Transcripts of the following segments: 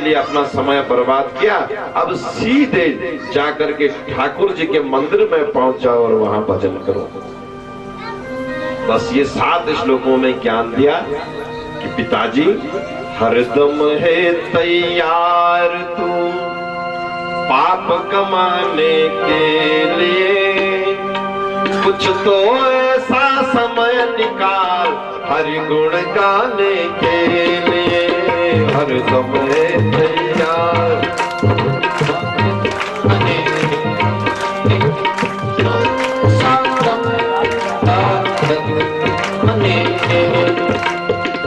लिए अपना समय बर्बाद किया। अब सीधे जाकर के ठाकुर जी के मंदिर में पहुंच जाओ और वहां भजन करो। बस ये 7 श्लोकों में ज्ञान दिया कि पिताजी हरदम है तैयार तू पाप कमाने के लिए, कुछ तो ऐसा समय निकाल हरि गुण गाने के लिए। हरदम है तैयार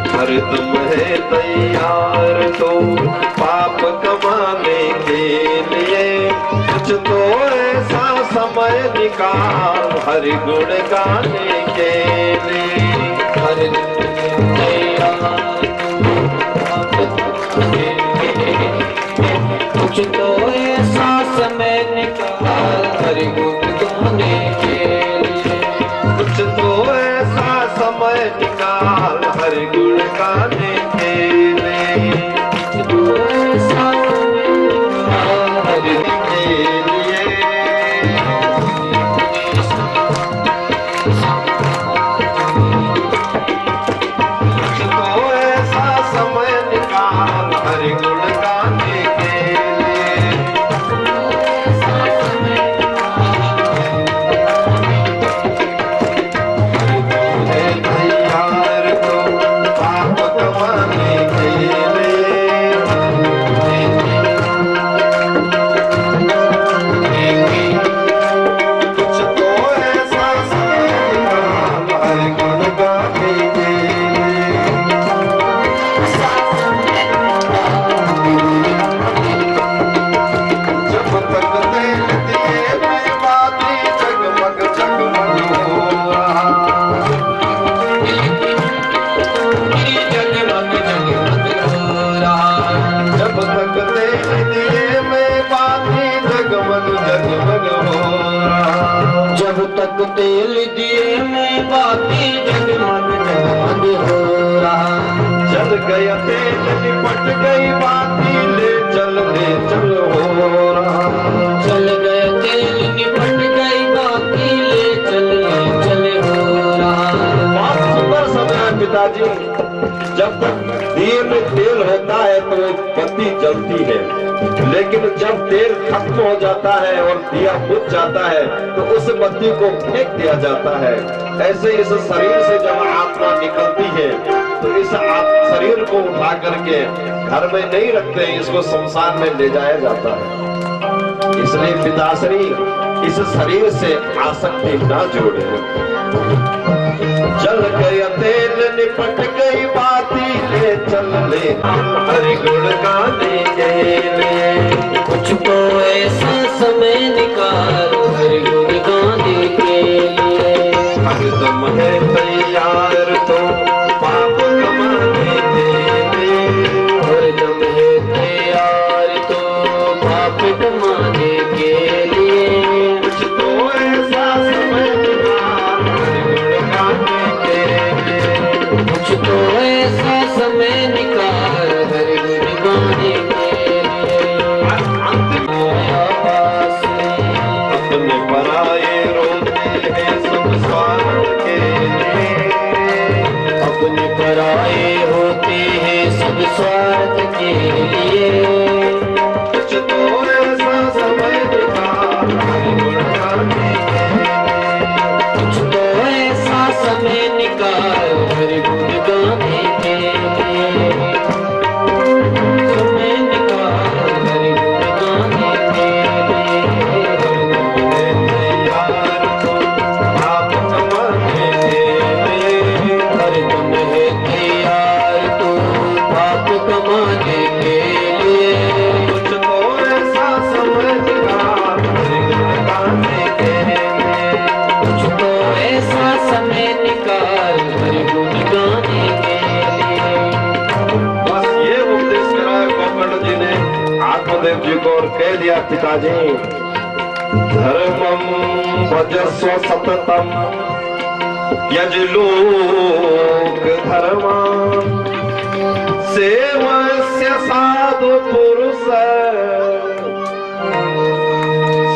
हरदम है तैयार तो पाप कमाने के लिए, कुछ तो ऐसा समय निकाल हरि गुण गाने के लिए। कुछ तो ऐसा समय निकाल हरि गुण गाने के लिए, कुछ तो ऐसा समय निकाल हरि गुण गाने के लिए। तो ऐसा हरि के लिए कुछ तो ऐसा समय निकाल हरि गुण गाने के लिए। तैयार तो पाप कमाने के लिए, कुछ तो ऐसा समय निकाल हरि गुण गाने के लिए। जब तक तेल दिए में बाती जगमग जगमग हो रहा, जगमग जगमग हो रहा। जब तक तेल दिए में बाती जगमग जगमग हो रहा। जब तक तेल दिए में बाती जगमग जगमग हो रहा। जल गया तेल निपट गई बाती ले चल हो रहा। चल गया तेल निपट गई बाती ले चल हो रहा। बहुत सुंदर समय है पिताजी। जब तक दिए में तेल होता है तो बत्ती जलती है, लेकिन जब तेल खत्म हो जाता है और दिया बुझ जाता है तो उस बत्ती को फेंक दिया जाता है। ऐसे इस शरीर से जब आत्मा निकलती है तो इस शरीर को उठा करके घर में नहीं रखते हैं, इसको शमशान में ले जाया जाता है। इसलिए पिताश्री इस शरीर से आसक्ति ना जोड़े। जल गया तेल निपट गई बाती ले चल हरि गुण गाने के लिए। कुछ तो ऐसा समय निकाल हरि गुण गाने के लिए। हरदम है तैयार तो पाप कमाने के लिए। हरदम है तैयार तो पाप कमाने के लिए। कुछ तो ऐसा समय निकाल हरि गुण गाने के लिए। कुछ तो ऐसा समय निकाल हरि गुण गाने के लिए। अंतिम पास अपने पराये रोते हैं सब स्वार्थ के लिए। अपने पराये होते हैं सब स्वार्थ के लिए। कुछ तो ऐसा समय निकाल हरि गुण गाने के लिए। कुछ तो ऐसा समय निकाल हरि गुण गाने के लिए। समय निकाल हरि गुण गाने के लिए। तैयार तो पाप कमाने के लिए। हरदम है तैयार तो पाप कमाने के लिए। कुछ तो ऐसा समय निकाल हरि गुण गाने के लिए। कुछ तो ऐसा समय निकाल हरि गुण गाने के लिए। बस ये उपदेश करा गोकर्ण जी ने आत्मदेव जी को और कह दिया पिताजी धर्मम भजस्व सततम यजलोक धर्मा सेवस्य साधु पुरुष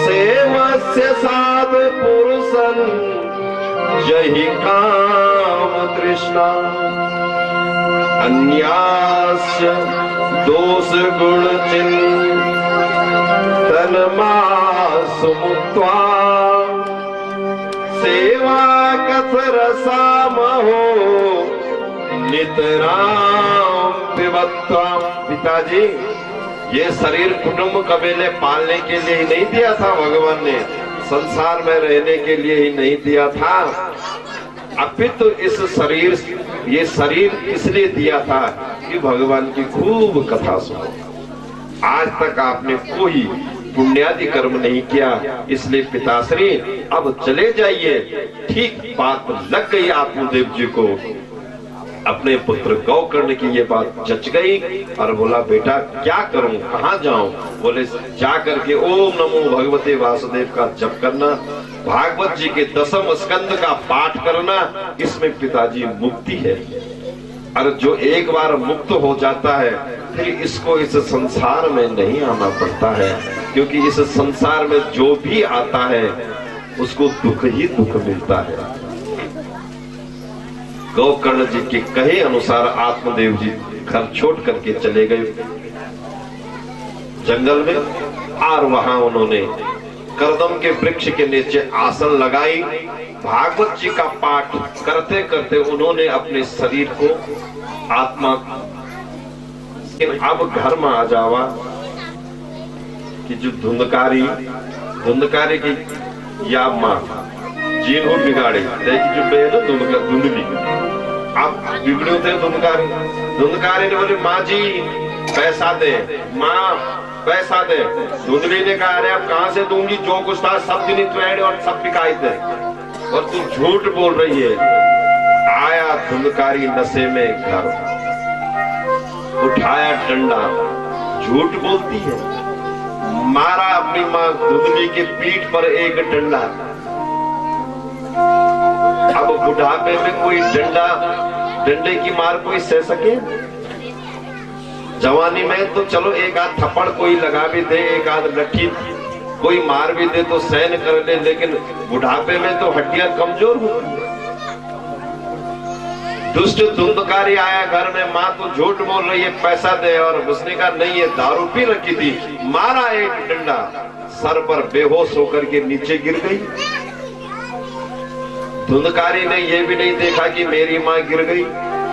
सेवस्य साधु पुरुषन यही काम तृष्णा अन्यास्य दोष गुण चिंतनमासु मुक्त्वा सेवा कथरसामहो नितराम पिबत्वा। पिताजी, ये शरीर कुटुंब कबीले पालने के लिए ही नहीं दिया था भगवान ने, संसार में रहने के लिए ही नहीं दिया था। अपितु ये शरीर इसलिए दिया था कि भगवान की खूब कथा सुनो। आज तक आपने कोई पुण्यादि कर्म नहीं किया, इसलिए पिताश्री अब चले जाइए। ठीक बात लग गई आत्मदेव जी को, अपने पुत्र गौकर्ण की ये बात जच गई और बोला बेटा क्या करूं, कहां जाऊं? बोले जा करके ओम नमो भगवते वासुदेव का जप करना, भागवत जी के 10वें स्कंद का पाठ करना, इसमें पिताजी मुक्ति है। और जो एक बार मुक्त हो जाता है फिर इसको इस संसार में नहीं आना पड़ता है, क्योंकि इस संसार में जो भी आता है उसको दुख ही दुख मिलता है। गौकर्ण जी के कहे अनुसार आत्मदेव जी घर छोड़ करके चले गए जंगल में, और वहां उन्होंने करदम के वृक्ष के नीचे आसन लगाई। भागवत जी का पाठ करते करते उन्होंने अपने शरीर को आत्मा, अब घर में आ जावा कि जो धुंधकारी की या माँ जीन हो बिगाड़े जो बेहद धुंधली आप बिगड़े थे। धुंधकारी ने बोले माँ जी पैसा दे, माँ पैसा दे। धुंधली ने कहा अरे अब कहाँ से दूंगी, जो कुछ था सब दिन और सब बिकाई थे और तू झूठ बोल रही है। आया धुंधकारी नशे में घर, उठाया डंडा, झूठ बोलती है, मारा अपनी माँ धुंधली के पीठ पर एक डंडा। अब बुढ़ापे में कोई डंडे की मार कोई सह सके? जवानी में तो चलो एक आध थप्पड़ कोई लगा भी दे, एक आध लट्ठी कोई मार भी दे तो सहन कर ले, लेकिन बुढ़ापे में तो हड्डियां कमजोर होती है। दुष्ट धुंधकारी आया घर में, माँ तो झूठ बोल रही है पैसा दे, और उसने कहा नहीं ये दारू पी रखी थी। मारा एक डंडा, सर पर बेहोश होकर के नीचे गिर गई। धुंधकारी ने यह भी नहीं देखा कि मेरी माँ गिर गई।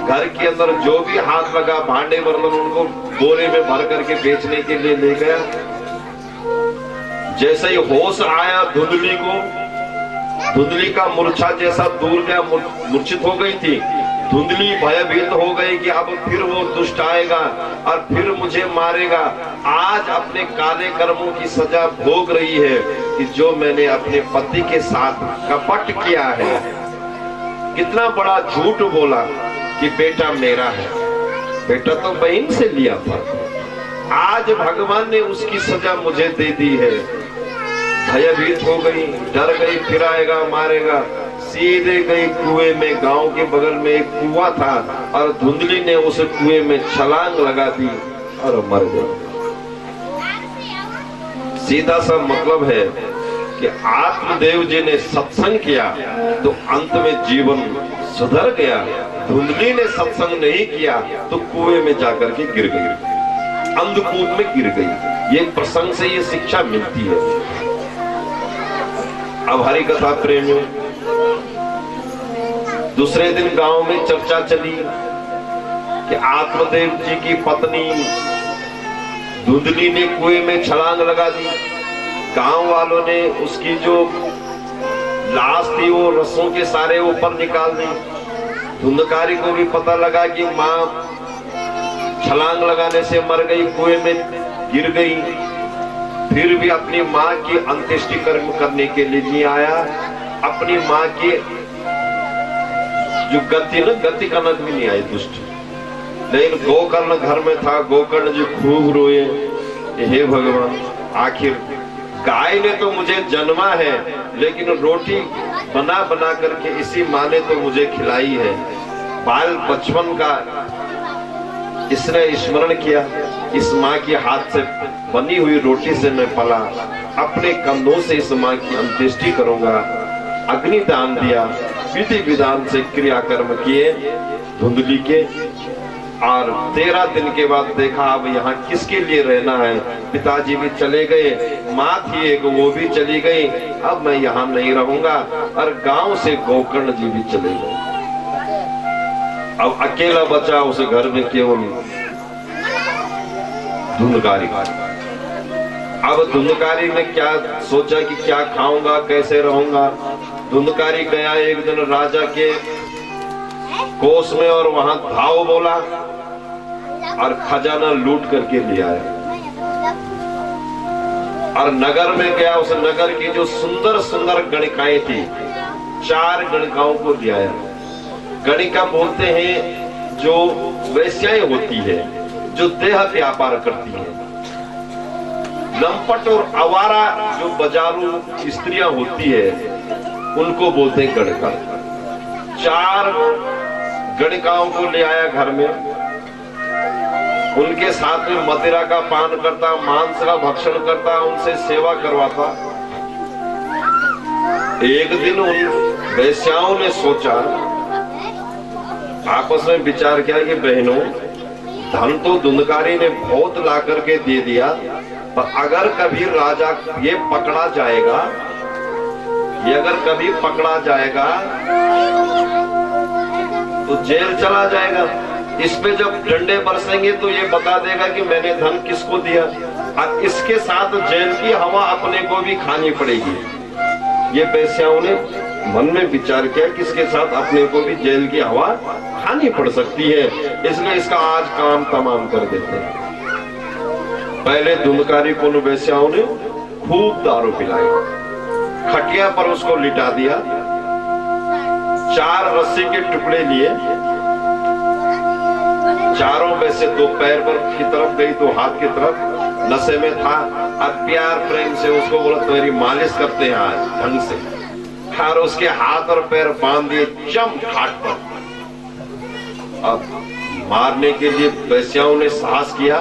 घर के अंदर जो भी हाथ लगा भांडे बर्तन उनको बोरे में भर करके बेचने के लिए ले गया। जैसे ही होश आया धुंधली को, धुंधली का मूर्छा जैसा दूर गया, मूर्छित हो गई थी। धुंधली भयभीत हो गई कि अब फिर वो दुष्ट आएगा और फिर मुझे मारेगा। आज अपने काले कर्मों की सजा भोग रही है कि जो मैंने अपने पति के साथ कपट किया है, कितना बड़ा झूठ बोला कि बेटा मेरा है, बेटा तो बहन से लिया था। आज भगवान ने उसकी सजा मुझे दे दी है। भयभीत हो गई, डर गई, फिर आएगा मारेगा। सीधे गई कुएं में। गांव के बगल में एक कुआं था और धुंधली ने उस कुएं में छलांग लगा दी और मर गई। सीधा सा मतलब है कि आत्मदेव जी ने सत्संग किया तो अंत में जीवन सुधर गया। धुंधली ने सत्संग नहीं किया तो कुएं में जाकर के गिर गई, अंधकूप में गिर गई। ये प्रसंग से ये शिक्षा मिलती है। अब हरि कथा प्रेमियों, दूसरे दिन गांव में चर्चा चली कि आत्मदेव जी की पत्नी धुंधली ने कुएं में छलांग लगा दी। गांव वालों ने उसकी जो लाश थी वो रस्सों के सारे ऊपर निकाल दी। धुंधकारी को भी पता लगा कि माँ छलांग लगाने से मर गई, कुएं में गिर गई। फिर भी अपनी माँ की अंत्येष्टि कर्म करने के लिए नहीं आया। अपनी माँ की जो गति करना भी नहीं आई दुष्ट। लेकिन गोकर्ण घर में था। गोकर्ण जी खूब रोए, हे भगवान, आखिर गाय ने तो मुझे जन्मा है, लेकिन रोटी बना बना करके इसी माँ ने तो मुझे खिलाई है। बाल बचपन का इसने स्मरण किया, इस माँ की हाथ से बनी हुई रोटी से मैं पला, अपने कंधों से इस माँ की अंत्येष्टि करूंगा। अग्नि दान दिया, विधि विधान से क्रियाकर्म किए धुंधली के। और 13 दिन के बाद देखा अब यहाँ किसके लिए रहना है। पिताजी भी चले गए, माँ थी एक वो भी चली गई, अब मैं यहाँ नहीं रहूंगा। और गांव से गोकर्ण जी भी चले गए। अब अकेला बचा उस घर में केवल धुंधकारी। अब धुंधकारी ने क्या सोचा कि क्या खाऊंगा, कैसे रहूंगा। धुंधकारी गया एक दिन राजा के कोष में और वहां धाव बोला और खजाना लूट करके ले आया। और नगर में गया, उस नगर की जो सुंदर सुंदर गणिकाएं थी, 4 गणिकाओं को ले आया। गणिका बोलते हैं जो वैश्याएं होती है, जो देह व्यापार करती है। लंपट और आवारा जो बाजारू स्त्रियां होती है उनको बोलते हैं गणिका। 4 गणिकाओं को ले आया घर में, उनके साथ में मदिरा का पान करता, मांस का भक्षण करता, उनसे सेवा करवाता। एक दिन उन वैश्याओं ने सोचा, आपस में विचार किया कि बहनों, धन तो धुंधकारी ने बहुत ला करके दे दिया, पर अगर कभी राजा ये पकड़ा जाएगा, ये अगर कभी पकड़ा जाएगा तो जेल चला जाएगा। इस पे जब डंडे बरसेंगे तो ये बता देगा कि मैंने धन किसको दिया, और इसके साथ जेल की हवा अपने को भी खानी पड़ेगी। ये वैश्याओं ने मन में विचार किया कि इसके साथ अपने को भी जेल की हवा खानी पड़ सकती है, इसलिए इसका आज काम तमाम कर देते हैं। पहले धुंधकारी को वैश्याओं ने खूब दारू पिलाई, खटिया पर उसको लिटा दिया, 4 रस्सी के टुकड़े लिए, चारों में से 2 पैर पर की तरफ गई, 2 हाथ की तरफ, नशे में था। और प्यार प्रेम से उसको बोला तुम्हारी मालिश करते हैं आज ढंग से, और उसके हाथ और पैर बांध दिए चम खाट पर। अब मारने के लिए वैश्याओं ने साहस किया,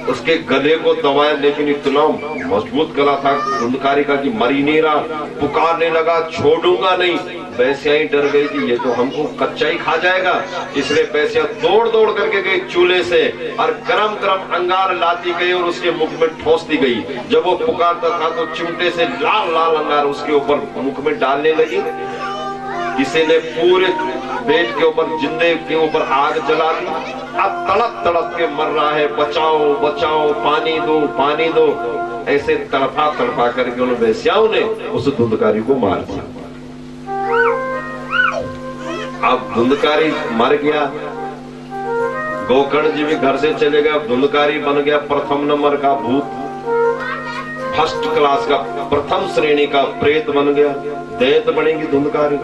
उसके गले को दबाया, लेकिन इतना मजबूत गला था धुंधकारी का कि मर ही नहीं रहा। पुकारने लगा छोड़ूंगा नहीं। वैश्याएं डर गई कि ये तो हमको कच्चा ही खा जाएगा, इसलिए वैश्या दौड़ दौड़ करके गई चूल्हे से और गरम गरम अंगार लाती गई और उसके मुख में ठोसती गई। जब वो पुकारता था तो चिमटे से लाल लाल अंगार उसके ऊपर मुख में डालने लगी। किसी ने पूरे पेट के ऊपर, जिंदे के ऊपर आग जला दी। अब तड़प तड़प के मर रहा है, बचाओ बचाओ, पानी दो पानी दो। ऐसे तड़पा तड़पा करके उन वैश्याओं ने उस धुंधकारी को मार दिया। अब धुंधकारी मर गया, गोकर्ण जी भी घर से चले गए। अब धुंधकारी बन गया प्रथम नंबर का भूत, फर्स्ट क्लास का, प्रथम श्रेणी का प्रेत बन गया। दैत बनेगी धुंधकारी।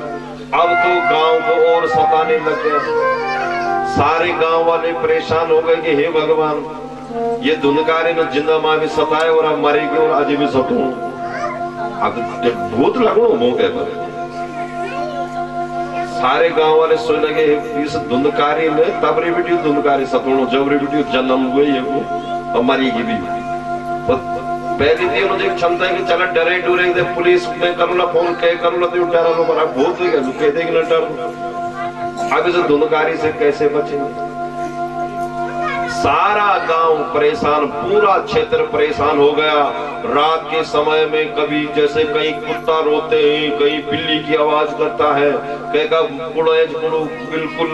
अब तो गांव को और सताने लग गया। सारे गांव वाले परेशान हो गए कि हे भगवान, ये धुंधकारी ने जिंदा माँ भी सताए और अब मरेगी और आज भी सतू। अब भूत लगो मौके पर सारे गांव वाले सोच लगे इस धुंधकारी ने तबरी बेटी धुंधकारी सतोणो जबरी बेटी जन्म हुए ये वो और मरेगी भी। पहली थी मुझे क्षमता है कि चला डरे डूरे दे पुलिस में करो ना फोन कह करो ना तो डरा लो पर भूत हो गया कह देगी ना डर। अब इस धुंधकारी से कैसे बचेंगे? सारा गांव परेशान, पूरा क्षेत्र परेशान हो गया। रात के समय में कभी जैसे कहीं कुत्ता रोते हैं, कहीं बिल्ली की आवाज करता है, कहेगा बिल्कुल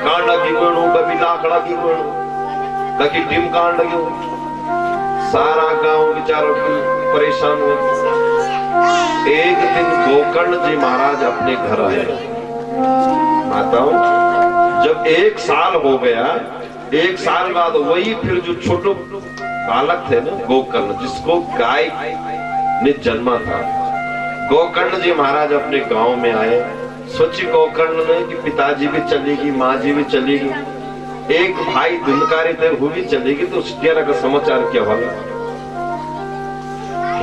कांडा की कभी लाकड़ा की कभी टिम कांड लगे। सारा गांव बेचारों परेशान हुए। एक दिन गोकर्ण जी महाराज अपने घर आए। माताओं, जब 1 साल हो गया, 1 साल बाद वही फिर जो छोटे बालक थे ना गोकर्ण, जिसको गाय ने जन्मा था, गोकर्ण जी महाराज अपने गांव में आए। सोची गोकर्ण ने कि पिताजी भी चलेगी, माँ जी भी चलेगी, एक भाई धुंधकारी थे वो भी चलेगी, तो उसके का समाचार क्या होगा?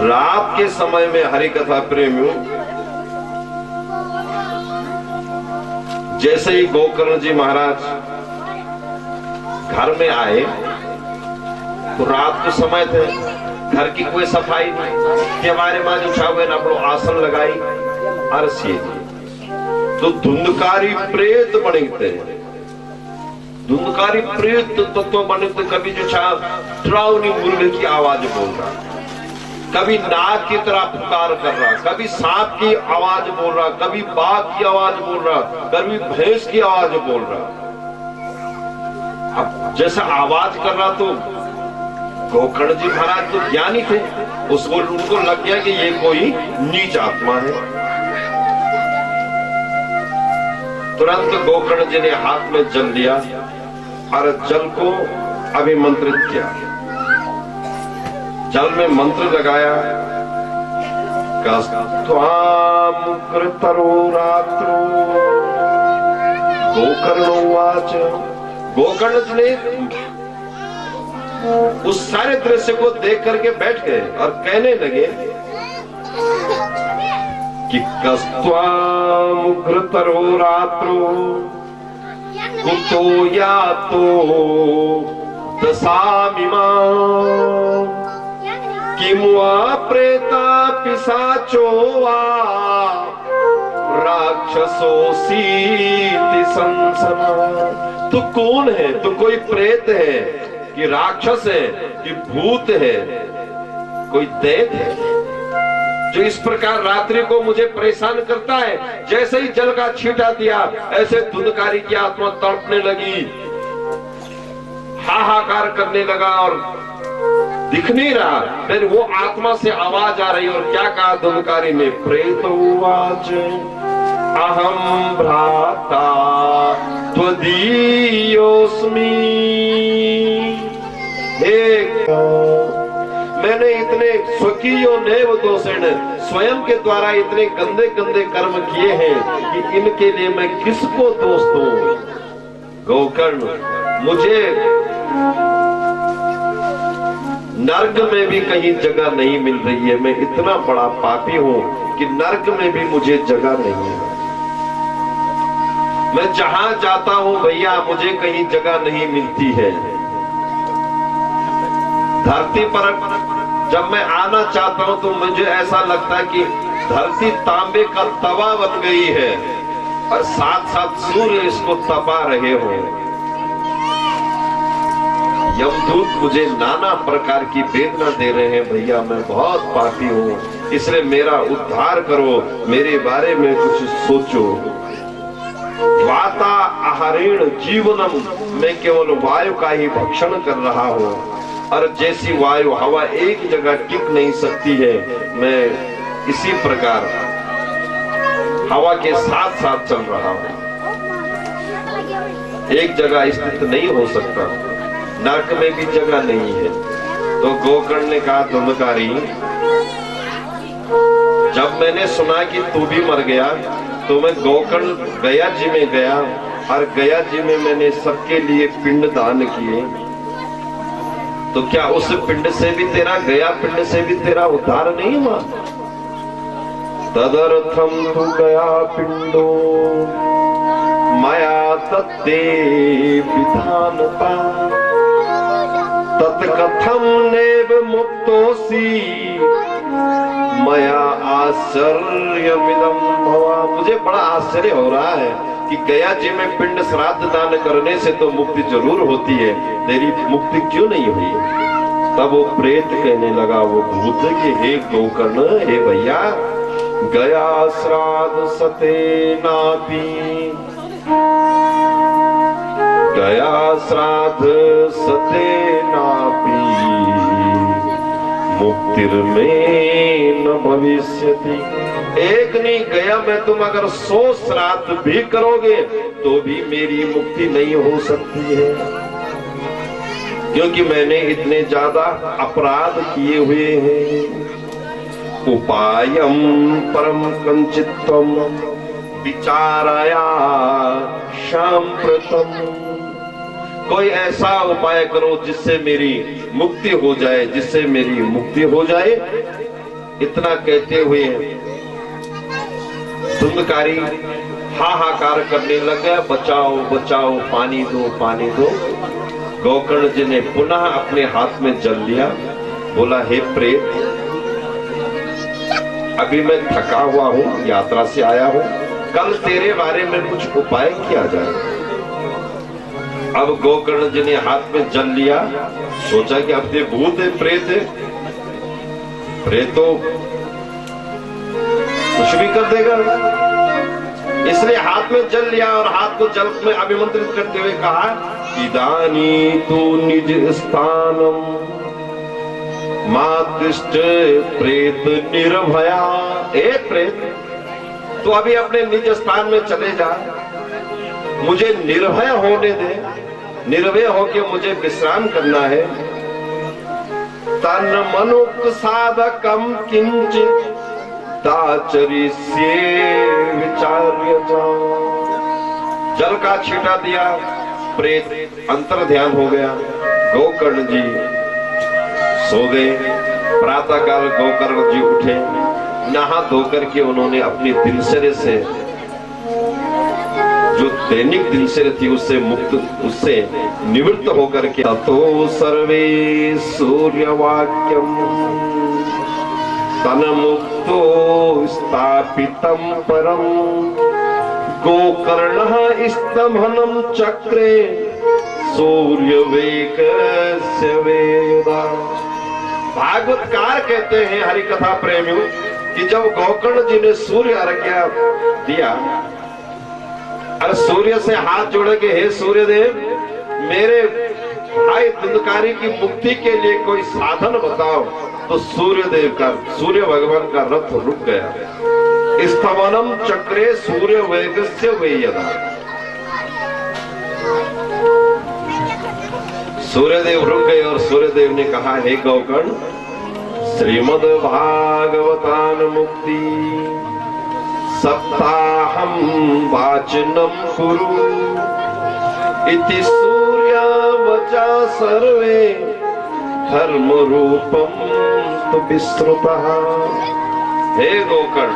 रात के समय में हरि कथा प्रेमियों जैसे ही गोकर्ण जी महाराज घर में आए तो रात को समय थे, घर की कोई सफाई नहीं कि हमारे मां जो छावे ना अपनो आसन लगाई अरसी तो धुंधकारी प्रेत बने, धुंधकारी प्रेत तो बने कभी जो छा डरावनी मुर्गे की आवाज बोल रहा, कभी नाग की तरह पुकार कर रहा, कभी सांप की आवाज बोल रहा, कभी बाघ की आवाज बोल रहा, कभी भैंस की आवाज बोल रहा। अब जैसा आवाज कर रहा तो गोकर्ण जी महाराज तो ज्ञानी थे, उनको लग गया कि ये कोई नीच आत्मा है। तुरंत गोकर्ण जी ने हाथ में जल लिया और जल को अभिमंत्रित किया, जल में मंत्र लगाया, कस्त्वाम कृतरो रात्रो गोकर्णोवाच। गोकर्ण जी ने उस सारे दृश्य को देख करके बैठ गए और कहने लगे कि कस्त्वाम कृतरो रात्रो कुतो यातो दशामिमा किमुआ प्रेता पिशाचो वा राक्षसोसीति संसना। तू कौन है? तू कोई प्रेत है कि राक्षस है कि भूत है, कोई दैत है जो इस प्रकार रात्रि को मुझे परेशान करता है? जैसे ही जल का छींटा दिया ऐसे धुंधकारी की आत्मा तड़पने लगी, हाहाकार करने लगा और दिख नहीं रहा। फिर वो आत्मा से आवाज आ रही और क्या कहा धुंधकारी ने? प्रेतोवाच अहम भ्राता त्वदीयोस्मि। मैंने इतने स्वकीयो नैव दोषेण, स्वयं के द्वारा इतने गंदे गंदे कर्म किए हैं कि इनके लिए मैं किसको दोष दूं? गोकर्ण, मुझे नर्क में भी कहीं जगह नहीं मिल रही है। मैं इतना बड़ा पापी हूं कि नर्क में भी मुझे जगह नहीं है। मैं जहां जाता हूं भैया मुझे कहीं जगह नहीं मिलती है। धरती पर जब मैं आना चाहता हूं तो मुझे ऐसा लगता है कि धरती तांबे का तवा बन गई है और साथ साथ सूर्य इसको तपा रहे हो। यमदूत मुझे नाना प्रकार की वेदना दे रहे हैं। भैया मैं बहुत पापी हूँ, इसलिए मेरा उद्धार करो, मेरे बारे में कुछ सोचो। वाता आहारेण जीवनम, मैं केवल वायु का ही भक्षण कर रहा हूँ और जैसी वायु हवा एक जगह टिक नहीं सकती है, मैं इसी प्रकार हवा के साथ साथ चल रहा हूँ, एक जगह स्थित नहीं हो सकता। नरक में भी जगह नहीं है। तो गोकर्ण ने कहा धुंधकारी, जब मैंने सुना कि तू भी मर गया तो मैं गोकर्ण गया जी में गया और गया जी में मैंने सबके लिए पिंड दान किए। तो क्या उस पिंड से भी तेरा, गया पिंड से भी तेरा उद्धार नहीं हुआ? तदर्थम तु गया पिंडो मया तत्ते विधानता तत्कथम नेव मुक्तोसी मया आश्चर्यमिदं भवा। मुझे बड़ा आश्चर्य हो रहा है कि गया जी में पिंड श्राद्ध दान करने से तो मुक्ति जरूर होती है, तेरी मुक्ति क्यों नहीं हुई? तब वो प्रेत कहने लगा, वो भूत कि हे गोकर्ण, हे भैया, गया श्राद्ध सते नापी, गया श्राद्ध सते नापी, मुक्तिर्मे न भविष्यति। एक नहीं गया में तुम अगर 100 श्राद्ध भी करोगे तो भी मेरी मुक्ति नहीं हो सकती है, क्योंकि मैंने इतने ज्यादा अपराध किए हुए हैं। उपायम परम कंचित्वम विचाराया सांप्रतम। कोई ऐसा उपाय करो जिससे मेरी मुक्ति हो जाए, जिससे मेरी मुक्ति हो जाए। इतना कहते हुए धुंधकारी हाहाकार करने लगे, बचाओ बचाओ, पानी दो पानी दो। गोकर्ण जी ने पुनः अपने हाथ में जल लिया, बोला हे प्रेत, अभी मैं थका हुआ हूं, यात्रा से आया हूं, कल तेरे बारे में कुछ उपाय किया जाए। अब गोकर्ण जी ने हाथ में जल लिया, सोचा कि अब ये भूत है, प्रेत है, प्रेत तो कुछ भी कर देगा, इसलिए हाथ में जल लिया और हाथ को जल में अभिमंत्रित करते हुए कहा, इदानी तू निज स्थानम मातिष्ठ प्रेत निर्भया। ए प्रेत, तू अभी अपने निज स्थान में चले जा, मुझे निर्भय होने दे, निर्भय होके मुझे विश्राम करना है। तन मनुक साधकम किंचित दाचरिष्ये विचार्य जाओ। जल का छींटा दिया, प्रेत अंतर ध्यान हो गया। गोकर्ण जी सो गए। प्रातःकाल गोकर्ण जी उठे, नहा धोकर के उन्होंने अपनी दिनचर्या से, जो दैनिक दिनचर्या थी उससे मुक्त, उससे निवृत्त होकर के ततो सर्वे सूर्यवाक्यम तन मुक्तो स्थापितम परम गोकर्ण स्तंभनम चक्रे सूर्यवेगस्य वेदा। भागवतकार कहते हैं हरि कथा प्रेमियों कि जब गोकर्ण जी ने सूर्य अर्घ्य दिया, अरे सूर्य से हाथ जोड़ के हे सूर्यदेव, मेरे भाई धुंधकारी की मुक्ति के लिए कोई साधन बताओ। तो सूर्यदेव का, सूर्य भगवान का रथ रुक गया। स्तवनम चक्रे सूर्य वेगस्य वेयदा। सूर्यदेव रुक गए और सूर्यदेव ने कहा, हे गोकर्ण, श्रीमद् भागवतान मुक्ति सप्ताहम वाचनम कुरु इति सूर्य वचा सर्वे धर्म रूपम तो विश्रुतः। हे गोकर्ण,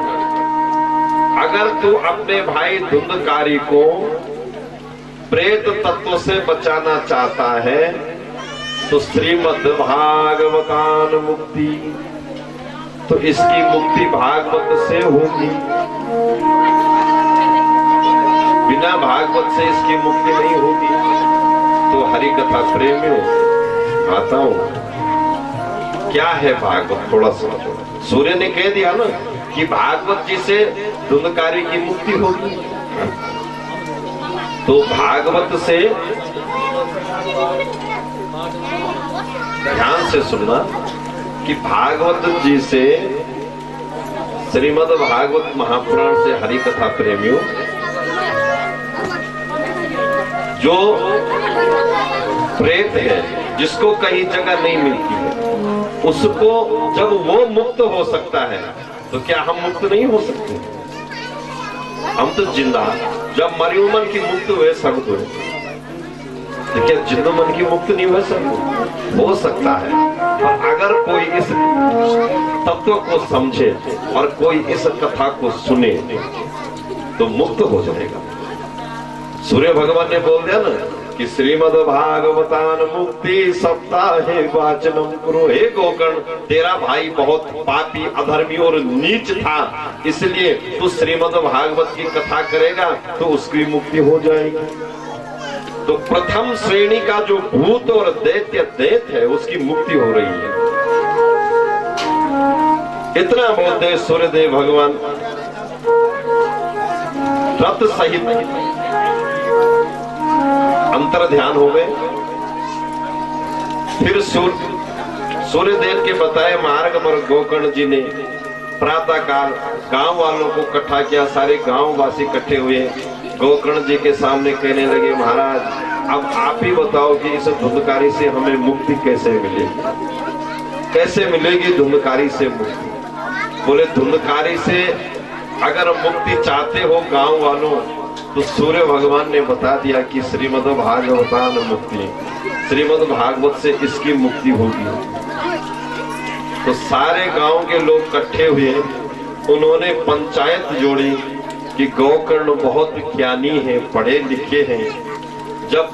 अगर तू अपने भाई धुंधकारी को प्रेत तत्व से बचाना चाहता है तो श्रीमद् भागवतान मुक्ति, तो इसकी मुक्ति भागवत से होगी, बिना भागवत से इसकी मुक्ति नहीं होगी। तो हरि कथा प्रेमियों, आता हूं, क्या है भागवत, थोड़ा समझो। सूर्य ने कह दिया ना कि भागवत जी से धुंधकारी की मुक्ति होगी, तो भागवत से, ध्यान से सुनना कि भागवत जी से, श्रीमद् भागवत महापुराण से हरि कथा प्रेमियों, जो प्रेत है जिसको कहीं जगह नहीं मिलती है, उसको जब वो मुक्त हो सकता है तो क्या हम मुक्त नहीं हो सकते? हम तो जिंदा, जब मरी मन की मुक्त हुए सब हुए, तो क्या जिंदा मन की मुक्त नहीं हुए सब? हो सकता है। और अगर कोई इस तत्व को समझे और कोई इस कथा को सुने तो मुक्त हो जाएगा। सूर्य भगवान ने बोल दिया ना कि श्रीमद् भागवतान मुक्ति सप्ताहे वाचनम कुरु। हे गोकर्ण, तेरा भाई बहुत पापी, अधर्मी और नीच था, इसलिए तू श्रीमद् भागवत की कथा करेगा तो उसकी मुक्ति हो जाएगी। तो प्रथम श्रेणी का जो भूत और दैत्य है उसकी मुक्ति हो रही है। इतना बोलते सूर्यदेव भगवान रथ सहित अंतर ध्यान हो गए। फिर सूर्यदेव के बताए मार्ग पर गोकर्ण जी ने प्रातः काल गांव वालों को इकट्ठा किया। सारे गांव वासी इकट्ठे हुए, गोकर्ण जी के सामने कहने लगे, महाराज अब आप ही बताओ कि इस धुंधकारी से हमें मुक्ति कैसे मिलेगी, कैसे मिलेगी धुंधकारी से मुक्ति? बोले धुंधकारी से अगर मुक्ति चाहते हो गांव वालों, तो सूर्य भगवान ने बता दिया कि श्रीमद् भागवतान मुक्ति, श्रीमद् भागवत से इसकी मुक्ति होगी। तो सारे गांव के लोग इकट्ठे हुए, उन्होंने पंचायत जोड़ी कि गोकर्ण बहुत ज्ञानी है, पढ़े लिखे हैं। जब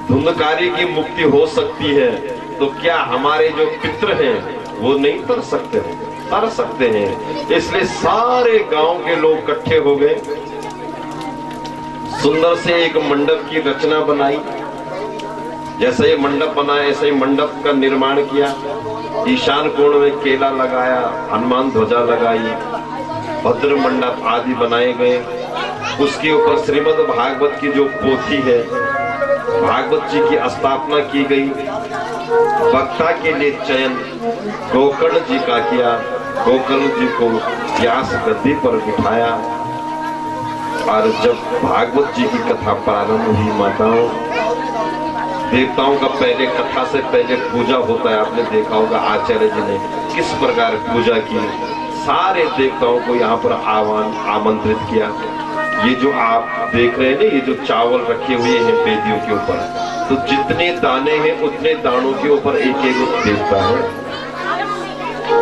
धुंधकारी की मुक्ति हो सकती है तो क्या हमारे जो पितृ हैं वो नहीं तर सकते हैं? तर सकते हैं। इसलिए सारे गांव के लोग इकट्ठे हो गए, सुंदर से एक मंडप की रचना बनाई। जैसे ये मंडप बना ऐसे ही मंडप का निर्माण किया। ईशान कोण में केला लगाया, हनुमान ध्वजा लगाई, भद्र मंडप आदि बनाए गए। उसके ऊपर श्रीमद् भागवत की जो पोथी है, भागवत जी की स्थापना की गई। वक्ता के लिए चयन गोकर्ण जी का किया। गोकर्ण जी को व्यास गद्दी पर बिठाया और जब भागवत जी की कथा प्रारंभ हुई, माताओं देवताओं का पहले कथा से पहले पूजा होता है। आपने देखा होगा आचार्य जी ने किस प्रकार पूजा की। सारे देवताओं को यहाँ पर आमंत्रित किया। ये जो आप देख रहे हैं ना, ये जो चावल रखे हुए हैं वेदियों के ऊपर, तो जितने दाने हैं उतने दानों के ऊपर एक एक देवता है।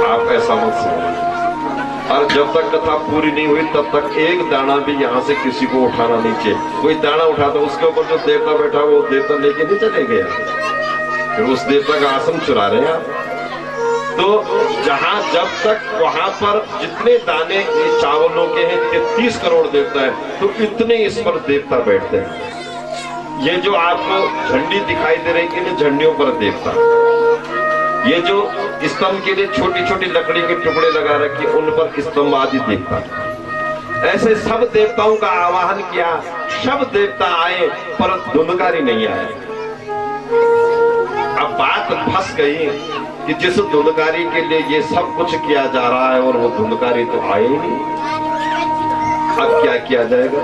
आप ऐसा मत समझिए। और जब तक कथा पूरी नहीं हुई तब तक एक दाना भी यहाँ से किसी को उठाना नहीं चाहिए। कोई दाना उठाता उसके ऊपर जो देवता बैठा वो देवता लेके नहीं चले गया, फिर उस देवता का आसन चुरा रहे हैं आप। तो जहां जब तक वहां पर जितने दाने ये चावलों के हैं 33 करोड़ देवता है, तो इतने इस पर देवता बैठते हैं। ये जो आपको झंडी दिखाई दे रही है, झंडियों पर देवता। ये जो स्तंभ के लिए छोटी छोटी लकड़ी के टुकड़े लगा रखे, उन पर स्तंभ आदि देवता। ऐसे सब देवताओं का आवाहन किया, सब देवता आए, पर धुंधकारी नहीं आए। अब बात फंस गई कि जिस धुंधकारी के लिए ये सब कुछ किया जा रहा है और वो धुंधकारी तो आए ही नहीं। अब क्या किया जाएगा?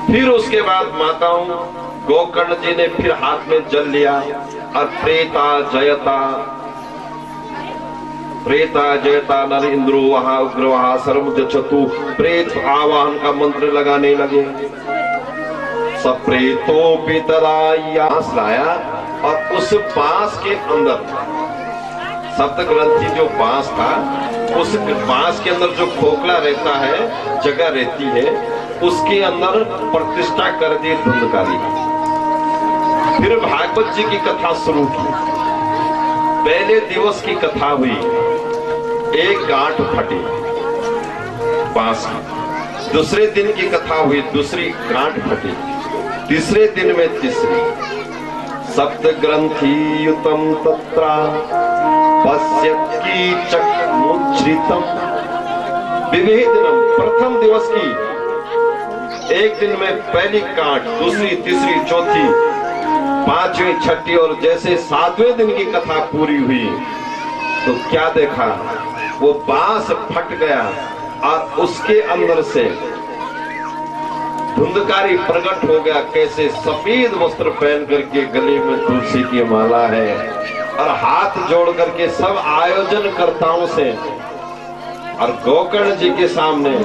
फिर उसके बाद माताओं गोकर्ण जी ने फिर हाथ में जल लिया और प्रेता जयता नर इंद्रो वहा उग्र वहा सर्व जचतु, प्रेत आवाहन का मंत्र लगाने लगे। सप्रेतो भी तदायास लाया और उस बांस के अंदर सप्त ग्रंथि जो बांस था, उस बांस के अंदर जो खोखला रहता है, जगह रहती है, उसके अंदर प्रतिष्ठा कर दी धुंधकारी। फिर भागवत जी की कथा शुरू की। पहले दिवस की कथा हुई, एक गांठ फटी बांस की। दूसरे दिन की कथा हुई, दूसरी गांठ फटी। तीसरे दिन में तीसरी। सप्त ग्रंथि युतम तत्रा पश्यत कीचक मुच्छ्रितम विभेदनम। प्रथम दिवस की एक दिन में पहली गांठ, दूसरी, तीसरी, चौथी, पांचवी, छठी और जैसे सातवें दिन की कथा पूरी हुई तो क्या देखा? वो बांस फट गया और उसके अंदर से धुंधकारी प्रकट हो गया। कैसे? सफेद वस्त्र पहन करके, गले में तुलसी की माला है और हाथ जोड़ करके सब आयोजनकर्ताओं से और गोकर्ण जी के सामने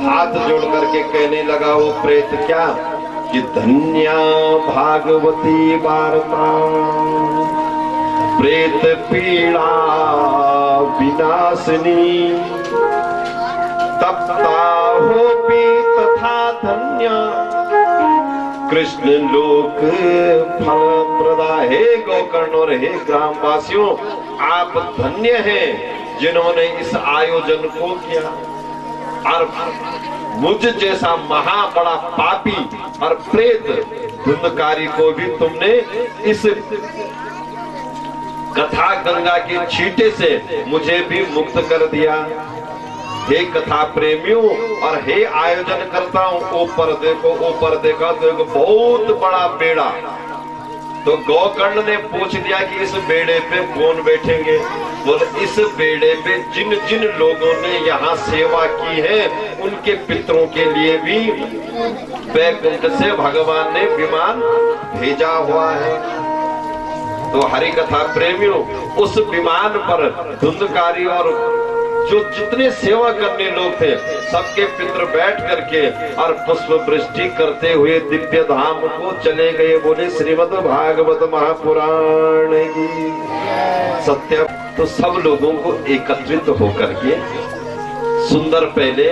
हाथ जोड़ करके कहने लगा वो प्रेत क्या कि धन्या भागवती वार्ता प्रेत पीड़ा विनाशिनी तप्ता होपि तथा धन्य कृष्ण लोक फल प्रदा। हे गोकर्ण और हे ग्रामवासियों, आप धन्य हैं जिन्होंने इस आयोजन को किया। और मुझ जैसा महा बड़ा पापी और प्रेत धुंधकारी को भी तुमने इस कथा गंगा के छींटे से मुझे भी मुक्त कर दिया। हे कथा प्रेमियों और हे आयोजन करताओं, ऊपर देखो, ऊपर देखा तो एक बहुत बड़ा बेड़ा। तो गोकर्ण ने पूछ लिया कि इस बेड़े पे कौन बैठेंगे? बोले इस बेड़े पे जिन जिन लोगों ने यहाँ सेवा की है उनके पितरों के लिए भी वैकुंठ से भगवान ने विमान भेजा हुआ है। तो हरि कथा प्रेमियों, उस विमान पर धुंधकारी और जो जितने सेवा करने लोग थे सबके पितृ बैठ करके और पुष्प वृष्टि करते हुए दिव्य धाम को चले गए। बोले श्रीमद् भागवत महापुराण की सत्य। तो सब लोगों को एकत्रित होकर के सुंदर पहले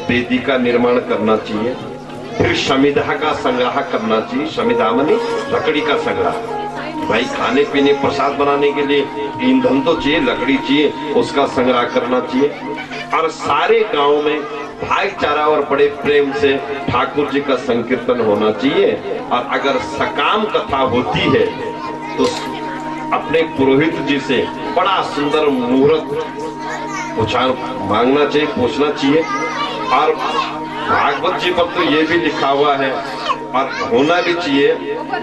वेदी का निर्माण करना चाहिए, फिर समिधा का संग्रह करना चाहिए। समिधा माने लकड़ी का संग्रह। भाई खाने पीने प्रसाद बनाने के लिए ईंधन तो चाहिए, लकड़ी चाहिए, उसका संग्रह करना चाहिए। और सारे गांव में भाईचारा और बड़े प्रेम से ठाकुर जी का संकीर्तन होना चाहिए। और अगर सकाम कथा होती है तो अपने पुरोहित जी से बड़ा सुंदर मुहूर्त मांगना चाहिए, पूछना चाहिए। और भागवत जी पर तो ये भी लिखा हुआ है और होना भी चाहिए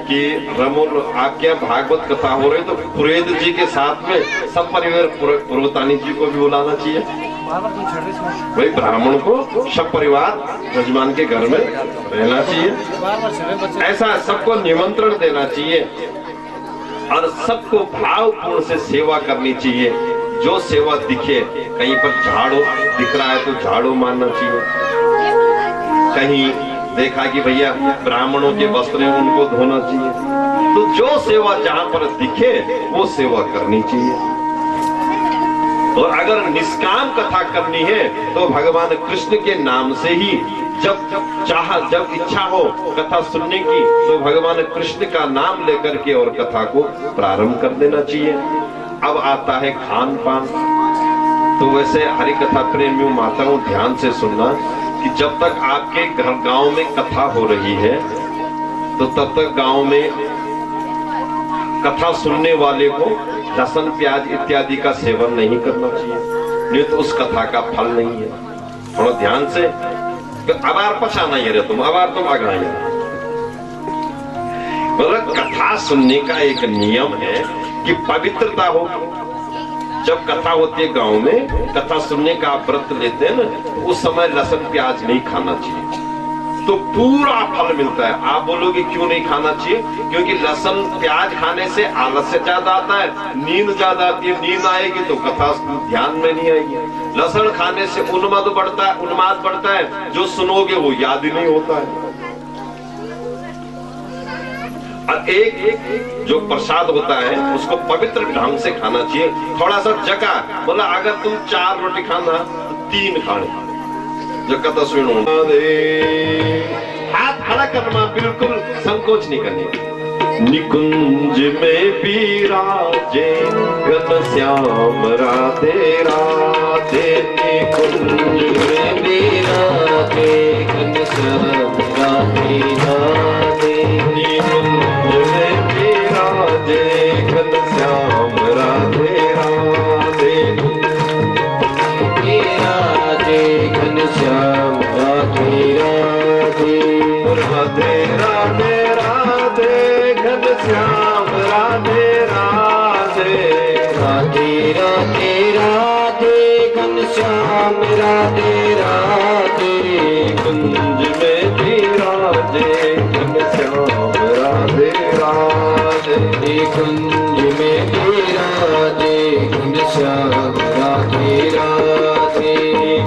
कि रमोल आपके यहाँ भागवत कथा हो रही तो पुरोहित जी के साथ में सब परिवार पुरोहितानी जी को भी बुलाना चाहिए। भाई ब्राह्मण को सब परिवार यजमान के घर में रहना चाहिए। ऐसा सबको निमंत्रण देना चाहिए और सबको भावपूर्ण से सेवा करनी चाहिए। जो सेवा दिखे, कहीं पर झाड़ू दिख रहा है तो झाड़ू मारना चाहिए। कहीं देखा कि भैया ब्राह्मणों के वस्त्र हैं उनको धोना चाहिए। तो जो सेवा जहां पर दिखे वो सेवा करनी चाहिए। और अगर निष्काम कथा करनी है तो भगवान कृष्ण के नाम से ही जब इच्छा हो कथा सुनने की तो भगवान कृष्ण का नाम लेकर के और कथा को प्रारंभ कर देना चाहिए। अब आता है खान पान। तो वैसे हरि कथा प्रेमियों माताओं ध्यान से सुनना कि जब तक आपके घर गांव में कथा हो रही है तो तब तक गांव में कथा सुनने वाले को लहसुन प्याज इत्यादि का सेवन नहीं करना चाहिए, नहीं तो उस कथा का फल नहीं है। थोड़ा ध्यान से अबार पछाना ये तुम अबार तुम आगना ये। मतलब कथा सुनने का एक नियम है कि पवित्रता हो। जब कथा होती है गांव में, कथा सुनने का आप व्रत लेते हैं ना, उस समय लहसुन प्याज नहीं खाना चाहिए तो पूरा फल मिलता है। आप बोलोगे क्यों नहीं खाना चाहिए? क्योंकि लहसुन प्याज खाने से आलस्य ज्यादा आता है, नींद ज्यादा आती है। नींद आएगी तो कथा ध्यान में नहीं आएगी। लहसुन खाने से उन्माद बढ़ता है, जो सुनोगे वो याद ही नहीं होता है। और एक जो प्रसाद होता है उसको पवित्र ढंग से खाना चाहिए। थोड़ा सा जगह बोला अगर तुम 4 रोटी खाना तो 3 खाने जो कथा सुनो। हाथ खड़ा करना, बिल्कुल संकोच नहीं करनी। निकुंज में विराजे घनश्याम राधे राधे, निकुंज में विराजे घनश्याम राधे राधे, निकुंज में विराजे घनश्याम राधे राधे, घनश्याम राधे राधे, राधे राधे राधे घनश्याम राधे राधे, राधे राधे राधे घनश्याम राधे राधे, कुंज में विराजे घनश्याम राधे राधे, कुंज में विराजे घनश्याम राधे राधे,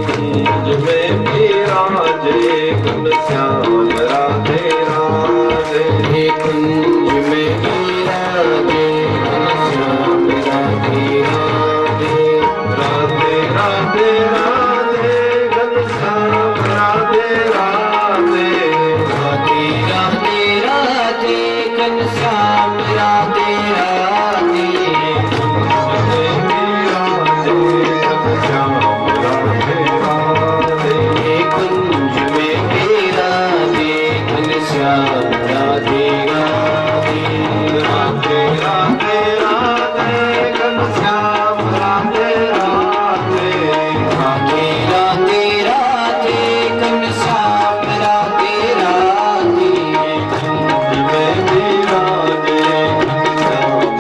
कुंज में विराजे घनश्याम राधे राधे, कुंज में विराजे घनश्याम राधे राधे, राधे राधे राधे घनश्याम राधे राधे, राधे राधे राधे घनश्याम राधे राधे, कुंज में विराजे घनश्याम राधे राधे, राधे राधे राधे घनश्याम राधे राधे, राधे राधे राधे घनश्याम राधे राधे, कुंज में विराजे घनश्याम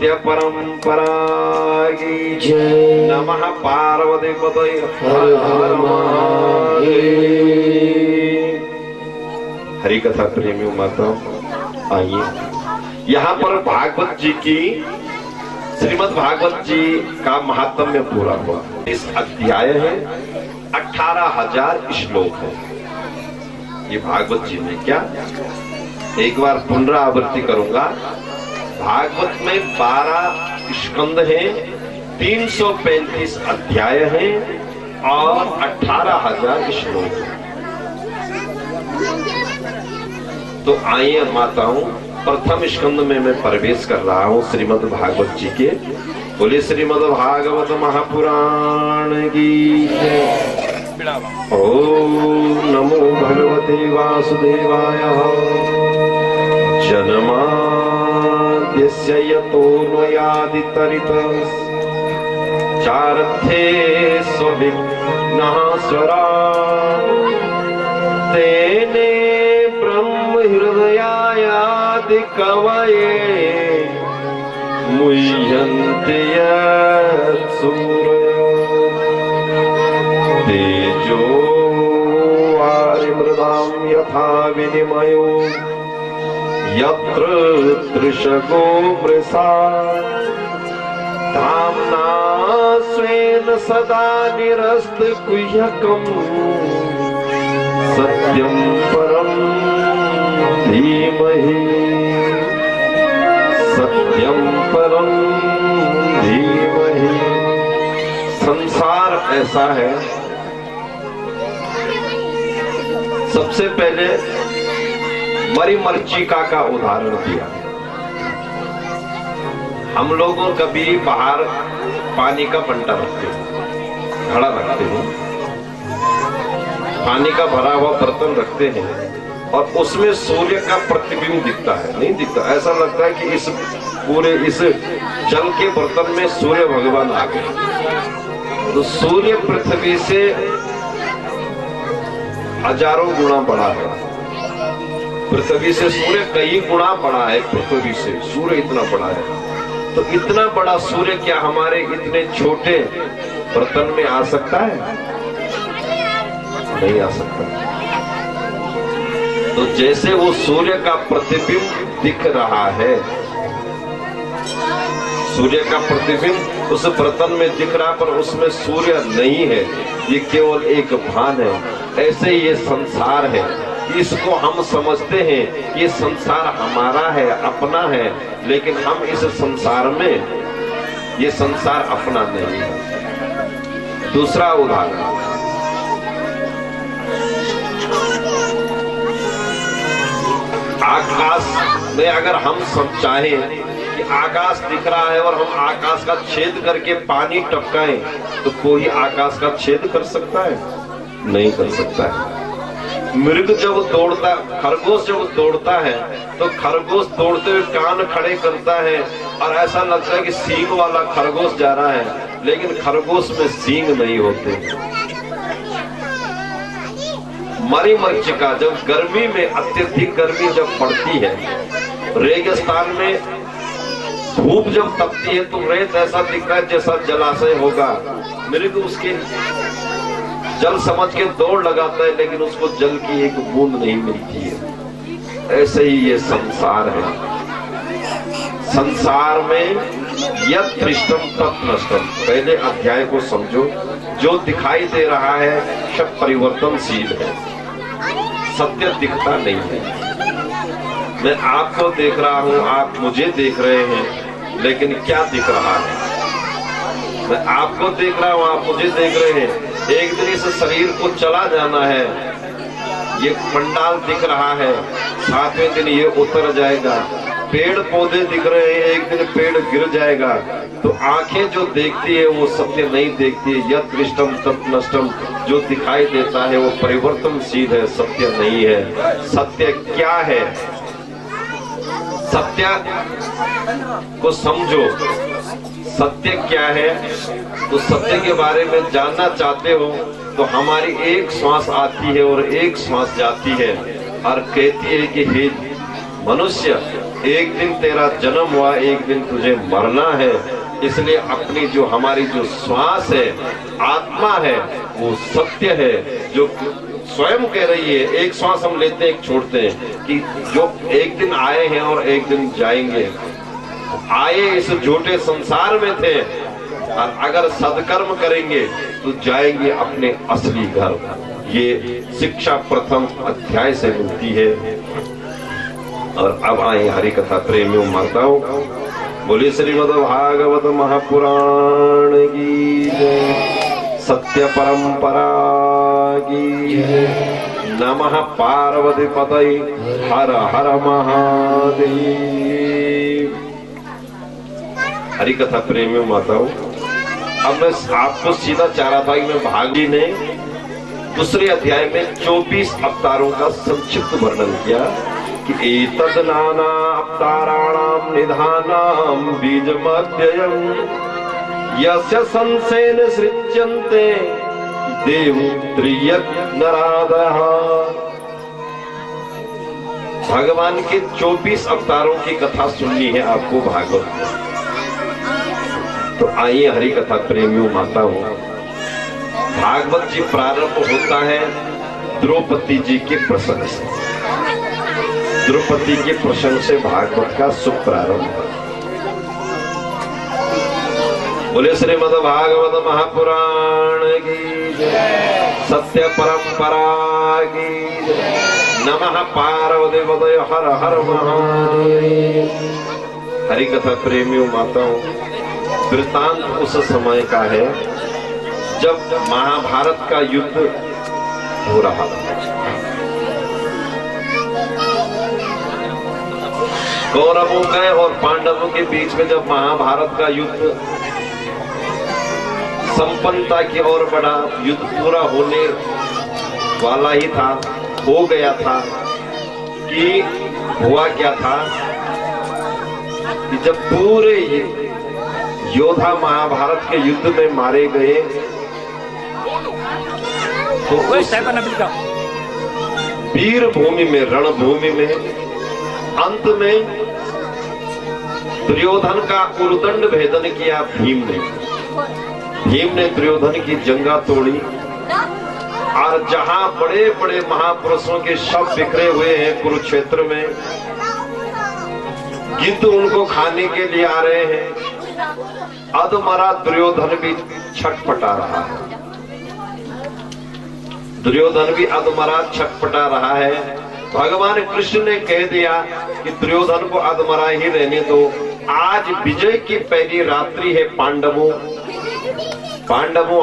सत्य परंपरा की जय। नमः पार्वती पतये हर हर महादेव। हरि कथा प्रेमी माता आइए, यहाँ पर भागवत जी की श्रीमद् भागवत जी का महात्म्य पूरा हुआ। इस अध्याय है, 18,000 श्लोक है ये भागवत जी में। क्या एक बार पुनरावृत्ति करूंगा। भागवत में 12 स्कंद हैं, 335 अध्याय हैं और 18,000 श्लोक हैं। तो आइए माताओं, प्रथम स्कंद में मैं प्रवेश कर रहा हूँ श्रीमद् भागवत जी के। बोले श्रीमद् भागवत महापुराण की। ओम नमो भगवते वासुदेवाय। जन्माद्यस्य यतोऽन्वयादितरितश्चार्थे स्वविघ्नः स्वराट् तेने ब्रह्महृदयायादि कवये मुह्यन्ति यत्सूरयो तेजो वारिमृदां यथा विनिमयो यत्र तृषगो मृषा धाम्ना स्वेन सदा निरस्तकुह्यकम् सत्यं परं धीमहि सत्यं परं धीमहि। संसार ऐसा है, सबसे पहले मरीमर्चिका का उदाहरण दिया। हम लोगों कभी बाहर पानी का बंटा रखते हैं, घड़ा रखते हैं, पानी का भरा हुआ बर्तन रखते हैं और उसमें सूर्य का प्रतिबिंब दिखता है, नहीं दिखता, ऐसा लगता है कि इस पूरे इस जल के बर्तन में सूर्य भगवान आ गए। तो सूर्य पृथ्वी से हजारों गुना बड़ा है, पृथ्वी से सूर्य कई गुना बड़ा है, पृथ्वी से सूर्य इतना बड़ा है। तो इतना बड़ा सूर्य क्या हमारे इतने छोटे बर्तन में आ सकता है? नहीं आ सकता। तो जैसे वो सूर्य का प्रतिबिंब दिख रहा है, सूर्य का प्रतिबिंब उस बर्तन में दिख रहा पर उसमें सूर्य नहीं है, ये केवल एक भान है। ऐसे ये संसार है, इसको हम समझते हैं ये संसार हमारा है, अपना है, लेकिन हम इस संसार में, ये संसार अपना नहीं है। दूसरा उदाहरण, आकाश में अगर हम सब चाहें कि आकाश दिख रहा है और हम आकाश का छेद करके पानी टपकाएं, तो कोई आकाश का छेद कर सकता है? नहीं कर सकता है। मृग जब दौड़ता, खरगोश जब दौड़ता है तो खरगोश दौड़ते हुए कान खड़े करता है और ऐसा लगता है कि सींग वाला खरगोश जा रहा है, लेकिन खरगोश में सींग नहीं होते। मरीमर्चिका जब गर्मी में, अत्यधिक गर्मी जब पड़ती है, रेगिस्तान में धूप जब तपती है तो रेत ऐसा दिखता है जैसा जलाशय होगा। मृग उसके जल समझ के दौड़ लगाता है, लेकिन उसको जल की एक बूंद नहीं मिलती है। ऐसे ही ये संसार है। संसार में यत् दृष्टम तत् नष्टम, पहले अध्याय को समझो। जो दिखाई दे रहा है सब परिवर्तनशील है, सत्य दिखता नहीं है। मैं आपको देख रहा हूं, आप मुझे देख रहे हैं, लेकिन क्या दिख रहा है? मैं आपको देख रहा हूं, आप मुझे देख रहे हैं, एक दिन इस शरीर को चला जाना है, ये पंडाल दिख रहा है, 7वें दिन ये उतर जाएगा। पेड़ पौधे दिख रहे हैं, एक दिन पेड़ गिर जाएगा। तो आंखें जो देखती है वो सत्य नहीं देखती है। यत् दृष्टम तत् नष्टम, जो दिखाई देता है वो परिवर्तनशील है, सत्य नहीं है। सत्य क्या है? सत्य को समझो। सत्य क्या है? तो सत्य के बारे में जानना चाहते हो तो हमारी एक श्वास आती है और एक श्वास जाती है और कहती है कि हे मनुष्य, एक दिन तेरा जन्म हुआ, एक दिन तुझे मरना है, इसलिए अपनी जो हमारी जो श्वास है, आत्मा है, वो सत्य है, जो स्वयं कह रही है। एक श्वास हम लेते हैं, एक छोड़ते हैं, कि जो एक दिन आए हैं और एक दिन जाएंगे। आए इस झूठे संसार में थे, और अगर सदकर्म करेंगे तो जाएंगे अपने असली घर। ये शिक्षा प्रथम अध्याय से मिलती है। और अब आए हरि कथा प्रेमियों माताओं, बोले श्रीमद् भागवत महापुराण की जय, सत्य परंपरा की जय। नमः पार्वती पतये, हर हर महादेव। हरि कथा प्रेमियों माताओं, अब मैं आपको सीधा चाह रहा था कि मैं भागवती ने दूसरे अध्याय में 24 अवतारों का संक्षिप्त वर्णन किया कि एतद् नाना अवताराणां निधानां बीजमध्ययम् यस्य संसेन सृज्यन्ते देवोत्रियत् नरादः। भगवान के 24 अवतारों की कथा सुननी है आपको भागवत में। तो आइए हरि कथा प्रेमियों माताओं, भागवत जी प्रारंभ होता है द्रौपदी जी के प्रसंग से। द्रौपदी के प्रसंग से भागवत का शुभ प्रारंभ। बोले श्रीमद् भागवत महापुराण की जय, सत्य परंपरा की जय। नमः पार्वती पतये, हर हर महादेव। हरि कथा प्रेमियों माताओं, वृतांत उस समय का है जब महाभारत का युद्ध हो रहा था। कौरवों के और पांडवों के बीच में जब महाभारत का युद्ध संपन्नता की ओर बढ़ा, युद्ध पूरा होने वाला ही था, हो गया था, कि हुआ क्या था कि जब पूरे योद्धा महाभारत के युद्ध में मारे गए तो उस वीर भूमि में, रणभूमि में अंत में दुर्योधन का उर्दंड भेदन किया भीम ने। भीम ने दुर्योधन की जंगा तोड़ी, और जहां बड़े बड़े महापुरुषों के शव बिखरे हुए हैं कुरुक्षेत्र में, गिद्ध उनको खाने के लिए आ रहे हैं, अधमरा दुर्योधन भी छटपटा रहा है। दुर्योधन भी अधमरा छटपटा रहा है। भगवान कृष्ण ने कह दिया कि दुर्योधन को अधमरा ही रहने दो। आज विजय की पहली रात्रि है पांडवों,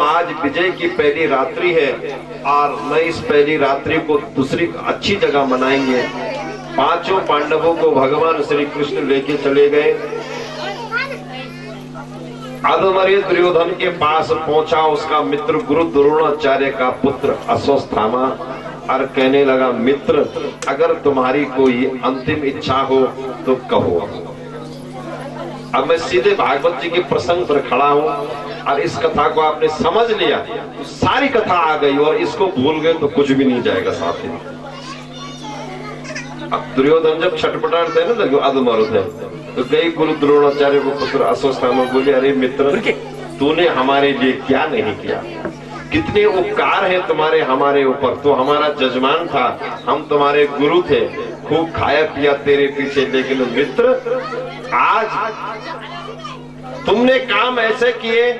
आज विजय की पहली रात्रि है, और मैं इस पहली रात्रि को दूसरी अच्छी जगह मनाएंगे। पांचों पांडवों को भगवान श्री कृष्ण लेके चले गए। अधमरे दुर्योधन के पास पहुंचा उसका मित्र गुरु द्रोणाचार्य का पुत्र अश्वत्थामा, और कहने लगा, मित्र अगर तुम्हारी कोई अंतिम इच्छा हो तो कहो। अब मैं सीधे भागवत जी के प्रसंग पर खड़ा हूं, और इस कथा को आपने समझ लिया तो सारी कथा आ गई, और इसको भूल गए तो कुछ भी नहीं जाएगा साथ ही। अब दुर्योधन जब छटपटाते हैं ना, तो अधमर थे, तो गई गुरु द्रोणाचार्य को पुत्र अश्वत्थामा बोले, अरे मित्र तूने हमारे लिए क्या नहीं किया, कितने उपकार हैं तुम्हारे हमारे ऊपर। तो हमारा जजमान था, हम तुम्हारे गुरु थे, खूब खाया पिया तेरे पीछे, लेकिन मित्र आज तुमने काम ऐसे किए,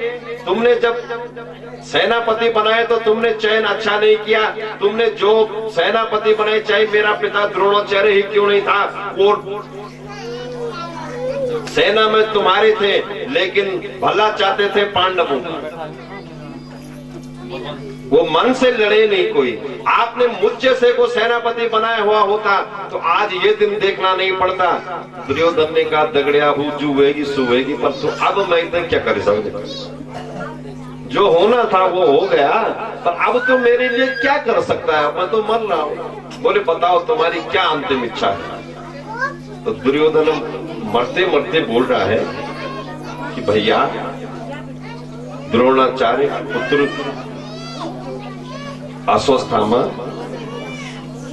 तुमने जब सेनापति बनाए तो तुमने चयन अच्छा नहीं किया। तुमने जो सेनापति बनाए, चाहे मेरा पिता द्रोणाचार्य ही क्यों नहीं था, वो सेना में तुम्हारे थे, लेकिन भला चाहते थे पांडवों का, वो मन से लड़े नहीं कोई। आपने मुझ जैसे को सेनापति बनाया हुआ होता तो आज ये दिन देखना नहीं पड़ता। दुर्योधन ने कहा, दगड़िया हूँ जुएगी सुवेगी, पर तो अब मैं इतना क्या कर सकता, जो होना था वो हो गया, पर अब तो मेरे लिए क्या कर सकता है, मैं तो मर रहा हूँ। बोले बताओ तुम्हारी क्या अंतिम इच्छा है। तो दुर्योधन मरते मरते बोल रहा है कि भैया द्रोणाचार्य पुत्र अश्वत्थामा,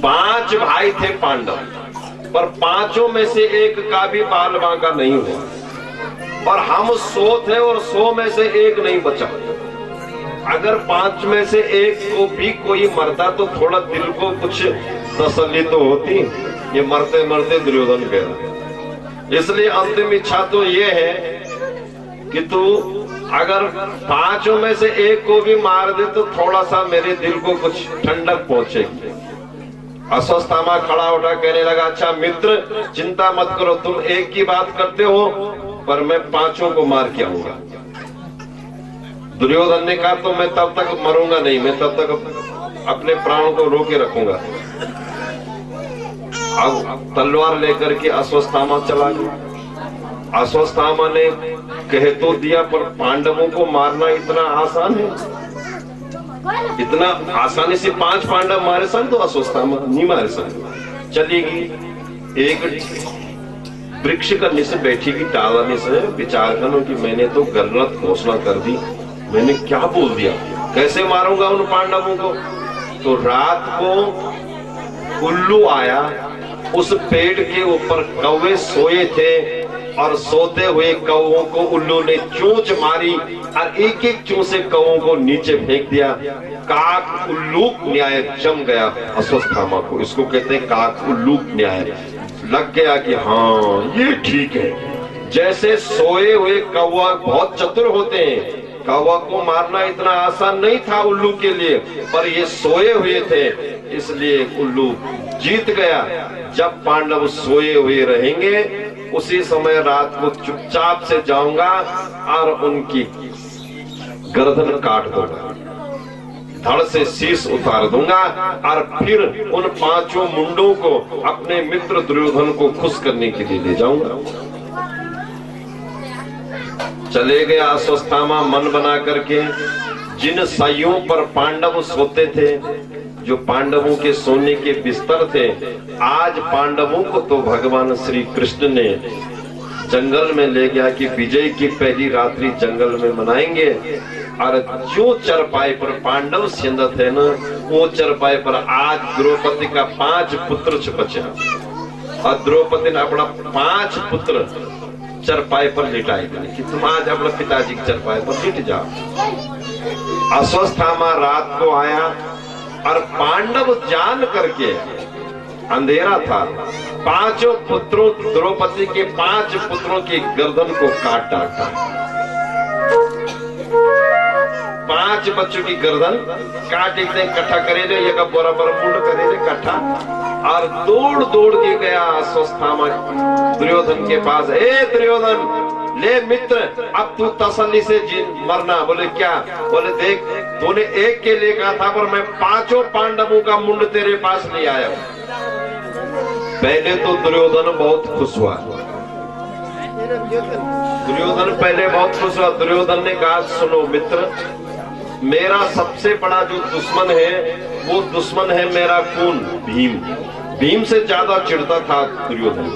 5 भाई थे पांडव, पर पांचों में से एक का भी बाल बांका नहीं हुआ, और हम 100 थे और 100 में से एक नहीं बचा। अगर 5 में से एक को भी कोई मरता तो थोड़ा दिल को कुछ तसल्ली तो होती। ये मरते मरते दुर्योधन गया। इसलिए अंतिम इच्छा तो ये है कि तू अगर 5 में से एक को भी मार दे तो थोड़ा सा मेरे दिल को कुछ ठंडक पहुंचेगी। अश्वत्थामा खड़ा उठा कहने लगा, अच्छा मित्र चिंता मत करो, तुम एक की बात करते हो पर मैं 5 को मार के आऊंगा। दुर्योधन ने कहा तो मैं तब तक मरूंगा नहीं, मैं तब तक अपने प्राणों को रोके रखूंगा। अब तलवार लेकर के अश्वत्थामा चला गया। अश्वत्थामा ने कह तो दिया पर पांडवों को मारना इतना आसान है? इतना आसानी से 5 पांडव मारे सन तो अश्वत्थामा नहीं मारे सन। चलेगी एक वृक्ष का नीचे बैठेगी, टाला नीचे विचार करो कि मैंने तो गलत घोषणा कर दी, मैंने क्या बोल दिया, कैसे मारूंगा उन पांडवों को। तो रात को उल्लू आया, उस पेड़ के ऊपर कौवे सोए थे और सोते हुए कौवों को उल्लू ने चोंच मारी और एक एक चोंच से कौवों को नीचे फेंक दिया। काक उल्लूक न्याय जम गया अश्वत्थामा को। इसको कहते हैं काक उल्लूक न्याय। लग गया कि हाँ ये ठीक है। जैसे सोए हुए कौवा बहुत चतुर होते हैं, कौवा को मारना इतना आसान नहीं था उल्लू के लिए, पर ये सोए हुए थे इसलिए उल्लू जीत गया। जब पांडव सोए हुए रहेंगे उसी समय रात को चुपचाप से जाऊंगा और उनकी गर्दन काट दूंगा, धड़ से शीश उतार दूंगा और फिर उन 5 मुंडों को अपने मित्र दुर्योधन को खुश करने के लिए ले जाऊंगा। चले गया अश्वत्थामा मन बना करके। जिन साइयों पर पांडव सोते थे, जो पांडवों के सोने के बिस्तर थे, आज पांडवों को तो भगवान श्री कृष्ण ने जंगल में ले गया कि विजय की पहली रात्रि जंगल में मनाएंगे। और जो चरपाई पर पांडव सिंध थे न, वो चरपाई पर आज द्रौपदी का 5 पुत्र बचा और द्रौपदी ने अपना 5 पुत्र चरपाई पर लिटाए कि तुम आज अपने पिताजी की चरपाई पर लिट जाओ। अश्वत्थामा रात को आया और पांडव जान करके, अंधेरा था, 5 पुत्रों द्रौपदी के 5 पुत्रों की गर्दन को काट डाला। 5 बच्चों की गर्दन काट इकट्ठा करे रे, ये बराबर मुंड करे रे इकट्ठा। और दौड़ दौड़ के गया अश्वत्थामा दुर्योधन के पास। ए दुर्योधन ले मित्र, अब तू तसल्ली से मरना। बोले क्या? बोले देख तूने एक के लिए कहा था पर मैं 5 पांडवों का मुंड तेरे पास ले आया हूं। पहले तो दुर्योधन बहुत खुश हुआ। दुर्योधन पहले बहुत खुश हुआ। दुर्योधन ने कहा सुनो मित्र, मेरा सबसे बड़ा जो दुश्मन है वो दुश्मन है मेरा खून भीम। भीम से ज्यादा चिढ़ता था दुर्योधन।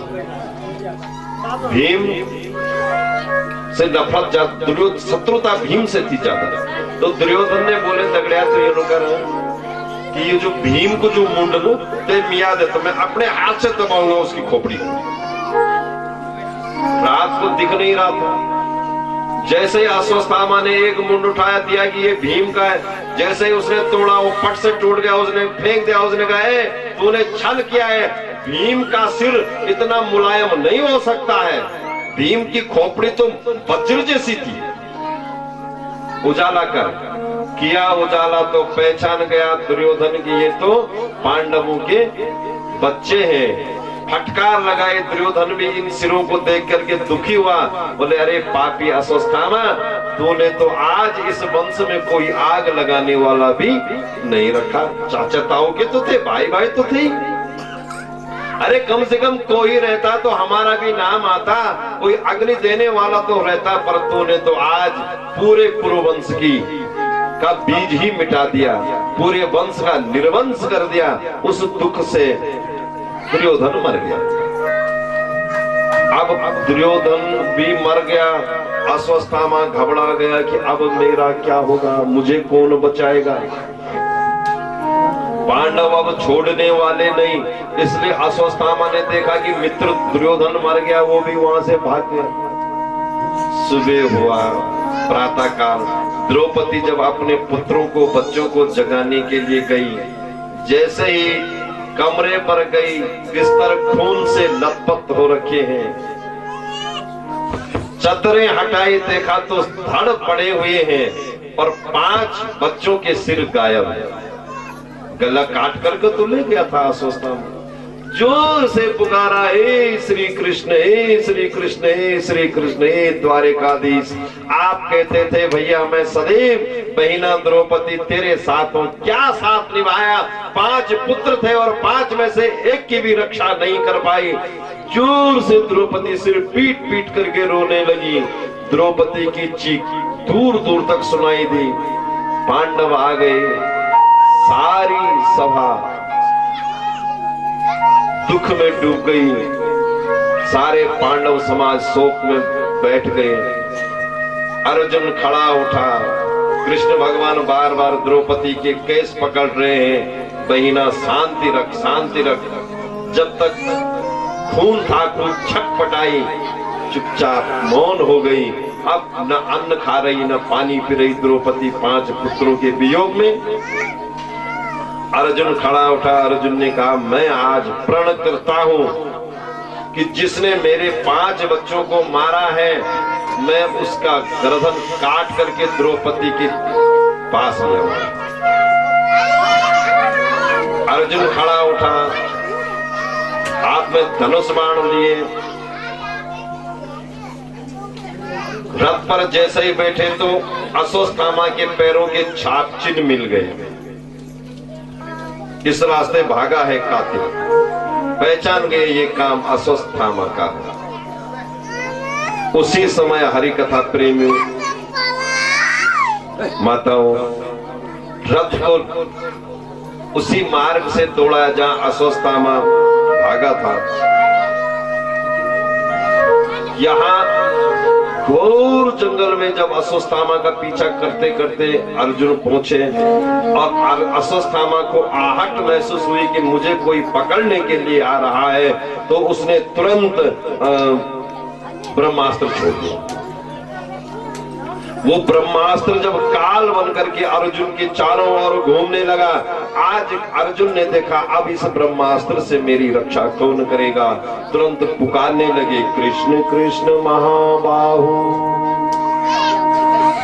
भीम से नफरत ज्यादा, शत्रुता भीम से थी ज्यादा। तो दुर्योधन ने बोले तगड़िया तो ये कर कि ये जो भीम को जो मुंड लो ते मिया दे तो मैं अपने हाथ से दबाऊंगा उसकी खोपड़ी को। रात को दिख नहीं रहा था। जैसे ही अश्वत्थामा ने एक मुंड उठाया दिया कि ये भीम का है, जैसे ही उसने तोड़ा वो पट से टूट गया, उसने फेंक दिया। उसने कहा तूने छल किया है, भीम का सिर इतना मुलायम नहीं हो सकता है, भीम की खोपड़ी तो वज्र जैसी थी। उजाला कर किया, उजाला तो पहचान गया दुर्योधन की ये तो पांडवों के बच्चे हैं। फटकार लगाए दुर्योधन भी इन सिरों को देख करके दुखी हुआ। बोले अरे पापी अश्वत्थामा, तूने तो आज इस वंश में कोई आग लगाने वाला भी नहीं रखा। चाचा ताऊ के तो थे, भाई भाई तो थे, अरे कम से कम कोई रहता तो हमारा भी नाम आता, कोई अग्नि देने वाला तो रहता। पर तूने तो आज पूरे कुरुवंश की का बीज ही मिटा दिया, पूरे वंश का निर्वंश कर दिया। उस दुख से दुर्योधन मर गया। अब दुर्योधन भी मर गया। अश्वत्थामा घबरा गया कि अब मेरा क्या होगा, मुझे कौन बचाएगा। पांडव अब छोड़ने वाले नहीं, इसलिए अश्वत्थामा ने देखा कि मित्र दुर्योधन मर गया, वो भी वहां से भाग गया। सुबह हुआ, प्रातः काल, द्रौपदी जब अपने पुत्रों को, बच्चों को जगाने के लिए गई, जैसे ही कमरे पर गई, बिस्तर खून से लथपथ हो रखे हैं, चदरें हटाई, देखा तो धड़ पड़े हुए हैं और 5 बच्चों के सिर गायब है। गला काट करके तो ले गया था अश्वत्थामा। जोर से पुकारा, हे श्री कृष्ण, हे श्री कृष्ण, हे श्री कृष्ण, हे द्वारिकाधीश। आप कहते थे भैया मैं सदैव बहिना द्रौपदी तेरे साथ हूं, क्या साथ निभाया? 5 पुत्र थे और 5 में से एक की भी रक्षा नहीं कर पाई। जोर से द्रौपदी सिर पीट पीट करके रोने लगी। द्रौपदी की चीख दूर दूर तक सुनाई दी। पांडव आ गए, सारी सभा दुख में डूब गई। सारे पांडव समाज शोक में बैठ गए। अर्जुन खड़ा उठा। कृष्ण भगवान बार बार द्रौपदी के केस पकड़ रहे हैं, बहिना शांति रख, शांति रख। जब तक खून था, खून छटपटाई, चुपचाप मौन हो गई। अब न अन्न खा रही, न पानी पी रही द्रौपदी 5 पुत्रों के वियोग में। अर्जुन खड़ा उठा। अर्जुन ने कहा, मैं आज प्रण करता हूं कि जिसने मेरे 5 बच्चों को मारा है, मैं उसका गर्दन काट करके द्रौपदी के पास ले आऊंगा। अर्जुन खड़ा उठा, हाथ में धनुष बाण लिए, रथ पर जैसे ही बैठे तो अश्वत्थामा के पैरों के छाप चिन्ह मिल गए। इस रास्ते भागा है कातिल, पहचान गए ये काम अश्वत्थामा का है। उसी समय हरि कथा प्रेमी माताओं रथ को उसी मार्ग से दौड़ा जहां अश्वत्थामा भागा था। यहां घोर जंगल में जब अश्वत्थामा का पीछा करते करते अर्जुन पहुंचे और अश्वत्थामा को आहट महसूस हुई कि मुझे कोई पकड़ने के लिए आ रहा है, तो उसने तुरंत ब्रह्मास्त्र छोड़ दिया। वो ब्रह्मास्त्र जब काल बनकर के अर्जुन के चारों ओर घूमने लगा, आज अर्जुन ने देखा अब इस ब्रह्मास्त्र से मेरी रक्षा कौन करेगा। तुरंत पुकारने लगे, कृष्ण कृष्ण महाबाहु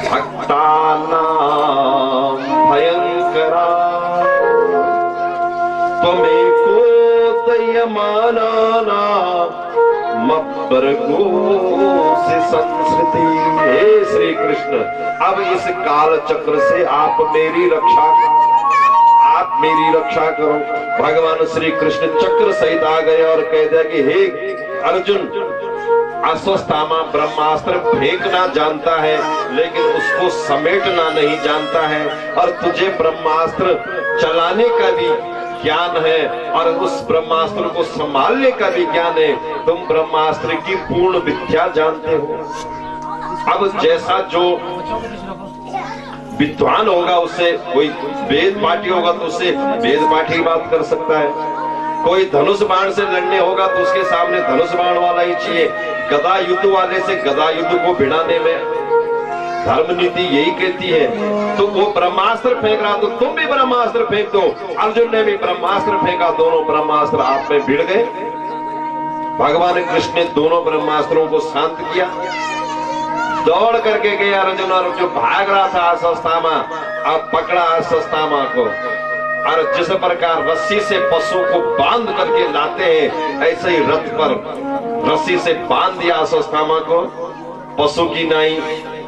भक्तानां भयंकरा त्वमेको दयमानाना मब्बरगो से संस्कृति। हे श्री कृष्ण, अब इस काल चक्र से आप मेरी रक्षा करो। भगवान श्री कृष्ण चक्र सहित आ गए और कह दिया कि हे अर्जुन, अश्वत्थामा ब्रह्मास्त्र फेंकना जानता है लेकिन उसको समेटना नहीं जानता है, और तुझे ब्रह्मास्त्र चलाने का भी ज्ञान है और उस ब्रह्मास्त्र को संभालने का भी ज्ञान है। तुम ब्रह्मास्त्र की पूर्ण विद्या जानते हो। अब जैसा जो विद्वान होगा उससे, कोई वेद पाठी होगा तो उससे वेद पाठी बात कर सकता है, कोई धनुष बाण से लड़ने होगा तो उसके सामने धनुष बाण वाला ही चाहिए, गदा युद्ध वाले से गदा युद्ध को भिड़ाने में धर्म नीति यही कहती है। तो वो ब्रह्मास्त्र फेंक रहा तो तुम भी ब्रह्मास्त्र फेंक दो। अर्जुन ने भी ब्रह्मास्त्र फेंका, दोनों ब्रह्मास्त्र आप में भिड़ गए। भगवान कृष्ण ने दोनों ब्रह्मास्त्रों को शांत किया। दौड़ करके गए अर्जुन, और जो भाग रहा था अश्वत्थामा, अब पकड़ा अश्वत्थामा को, और जिस प्रकार रस्सी से पशु को बांध करके लाते हैं ऐसे ही रथ पर रस्सी से बांध दिया अश्वत्थामा को, पशु की नाई,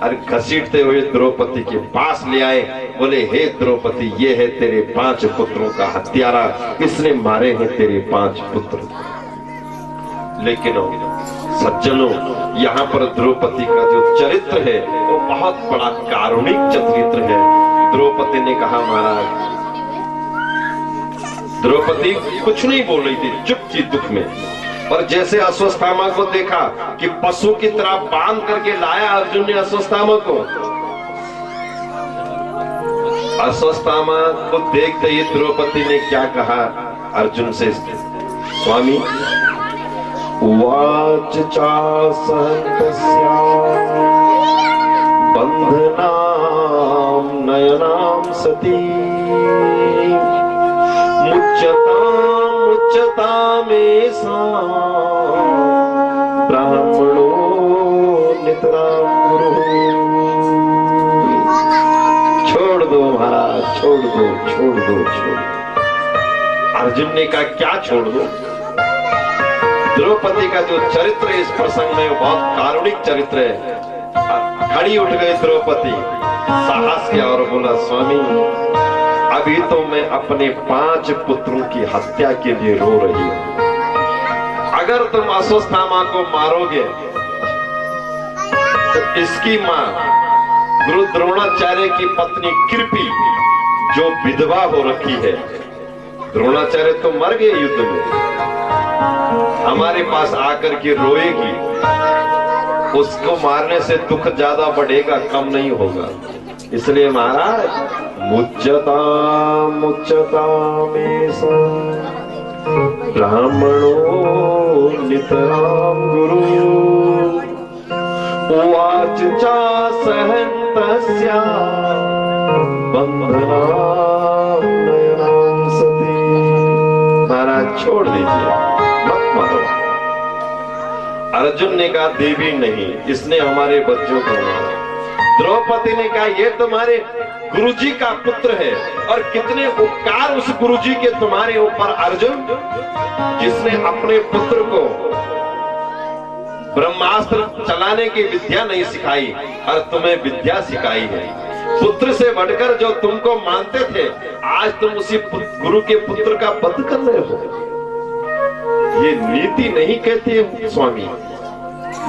और घसीटते हुए द्रौपदी के पास ले आए। बोले, हे द्रौपदी, ये है तेरे 5 पुत्रों का हत्यारा, इसने मारे हैं तेरे 5 पुत्र। लेकिन सज्जनों, यहाँ पर द्रौपदी का जो चरित्र है वो बहुत बड़ा कारुणिक चरित्र है। द्रौपदी ने कहा, महाराज, द्रौपदी कुछ नहीं बोल रही थी, चुप थी दुख में, और जैसे अश्वत्थामा को देखा कि पशु की तरह बांध करके लाया अर्जुन ने अश्वत्थामा को, अश्वत्थामा को देखते ही द्रौपदी ने क्या कहा अर्जुन से, स्वामी उवाच चासहन्तस्या बन्धनां नयनां सती मुच्यतामेषां ब्राह्मणो नितरां गुरुः। छोड़ दो महाराज, छोड़ दो, छोड़ दो, छोड़ दो। अर्जुन ने कहा क्या छोड़ दो? द्रौपदी का जो चरित्र इस प्रसंग में बहुत कारुणिक चरित्र है। खड़ी उठ गई द्रौपदी, साहस किया और बोला, स्वामी अभी तो मैं अपने 5 पुत्रों की हत्या के लिए रो रही हूं। अगर तुम अश्वत्थामा को मारोगे तो इसकी मां गुरु द्रोणाचार्य की पत्नी कृपी जो विधवा हो रखी है, द्रोणाचार्य तो मर गए युद्ध में, हमारे पास आकर के रोएगी। उसको मारने से दुख ज्यादा बढ़ेगा, कम नहीं होगा। इसलिए महाराज मुच्यता ब्राह्मणो नितरां गुरु उवाच चासहन्तस्या बन्धनां नयनां सती। महाराज छोड़ दीजिए, मत मारो। अर्जुन ने कहा देवी नहीं, इसने हमारे बच्चों को मारा। द्रौपदी ने कहा ये तुम्हारे गुरुजी का पुत्र है, और कितने उपकार उस गुरुजी के तुम्हारे ऊपर अर्जुन, जिसने अपने पुत्र को ब्रह्मास्त्र चलाने की विद्या नहीं सिखाई और तुम्हें विद्या सिखाई है। पुत्र से बढ़कर जो तुमको मानते थे, आज तुम उसी गुरु के पुत्र का वध कर रहे हो। ये नीति नहीं कहती है स्वामी,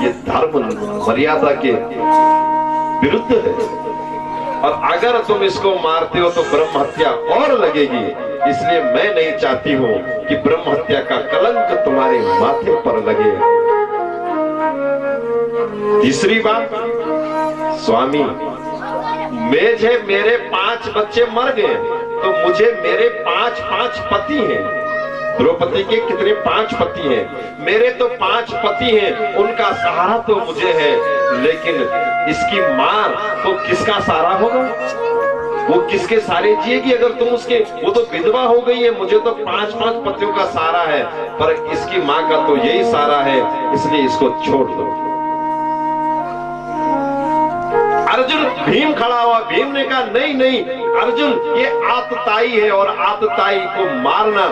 ये धर्म मर्यादा के विरुद्ध है। और अगर तुम इसको मारते हो तो ब्रह्म हत्या और लगेगी। इसलिए मैं नहीं चाहती हूं कि ब्रह्म हत्या का कलंक तुम्हारे माथे पर लगे। तीसरी बात, स्वामी मेरे 5 बच्चे मर गए तो मुझे मेरे 5 पति हैं। द्रौपदी के कितने 5 पति हैं? मेरे तो 5 पति हैं, उनका सहारा तो मुझे है, लेकिन इसकी मां तो किसका सहारा होगा? वो किसके सहारे जिएगी? अगर तुम उसके, वो तो विधवा हो गई है, मुझे तो 5 पतियों का सहारा है, पर इसकी मां का तो यही सहारा है, इसलिए इसको छोड़ दो। अर्जुन भीम खड़ा हुआ, भीम ने कहा नहीं नहीं अर्जुन, ये आतताई है और आतताई को मारना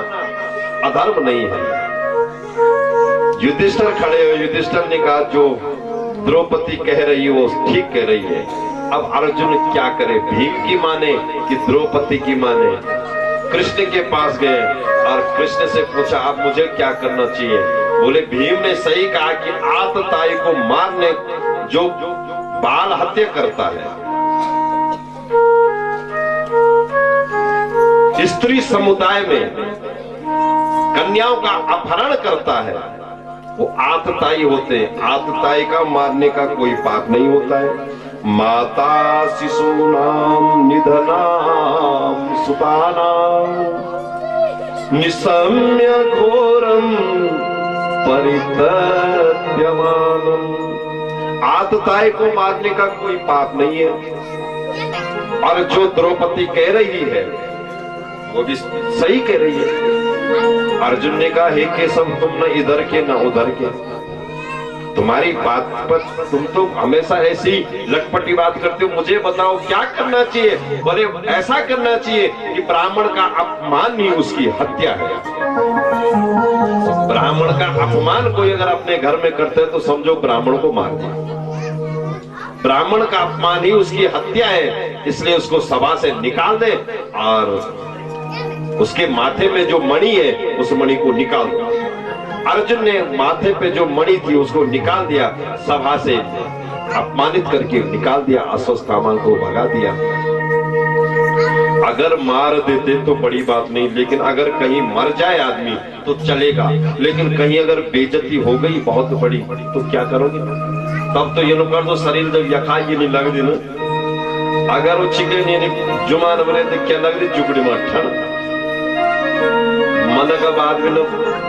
अधर्म नहीं है। युधिष्ठिर खड़े हुए, युधिष्ठिर ने कहा जो द्रौपदी कह रही है वो ठीक कह रही है। अब अर्जुन क्या करे, भीम की माने कि द्रौपदी की माने? कृष्ण के पास गए और कृष्ण से पूछा अब मुझे क्या करना चाहिए? बोले भीम ने सही कहा कि आतताई को मारने जो बाल हत्या करता है, स्त्री समुदाय में कन्याओं का अपहरण करता है, वो आतताई होते हैं। आतताई का मारने का कोई पाप नहीं होता है। माता शिशूनां निधनां सुतानां निशम्य घोरं परितप्यमानम्। आतताई को मारने का कोई पाप नहीं है। और जो द्रौपदी कह रही है वो भी सही कह रही है। अर्जुन ने कहा हे केशव, तुम न इधर के न उधर के, तुम्हारी बात पर तुम तो हमेशा ऐसी लटपटी बात करते हो। मुझे बताओ क्या करना चाहिए? बोले ऐसा करना चाहिए कि ब्राह्मण का अपमान ही उसकी हत्या है। ब्राह्मण का अपमान कोई अगर अपने घर में करते है तो समझो ब्राह्मण को मार दिया। ब्राह्मण का अपमान ही उसकी हत्या है, इसलिए उसको सभा से निकाल दे और उसके माथे में जो मणि है उस मणि को निकाल दो। अर्जुन ने माथे पे जो मणि थी उसको निकाल दिया, सभा से अपमानित करके निकाल दिया, अश्वत्थामा को भगा दिया। अगर मार देते तो बड़ी बात नहीं, लेकिन अगर कहीं मर जाए आदमी तो चलेगा, लेकिन कहीं अगर बेइज्जती हो गई बहुत बड़ी तो क्या करोगे? तब तो ये लोग कर दो शरीर जब यखा ये नहीं लग देना, अगर वो चिकन यानी जुमान बने तो क्या लग रही जुगड़ी में ठन मन का बाद में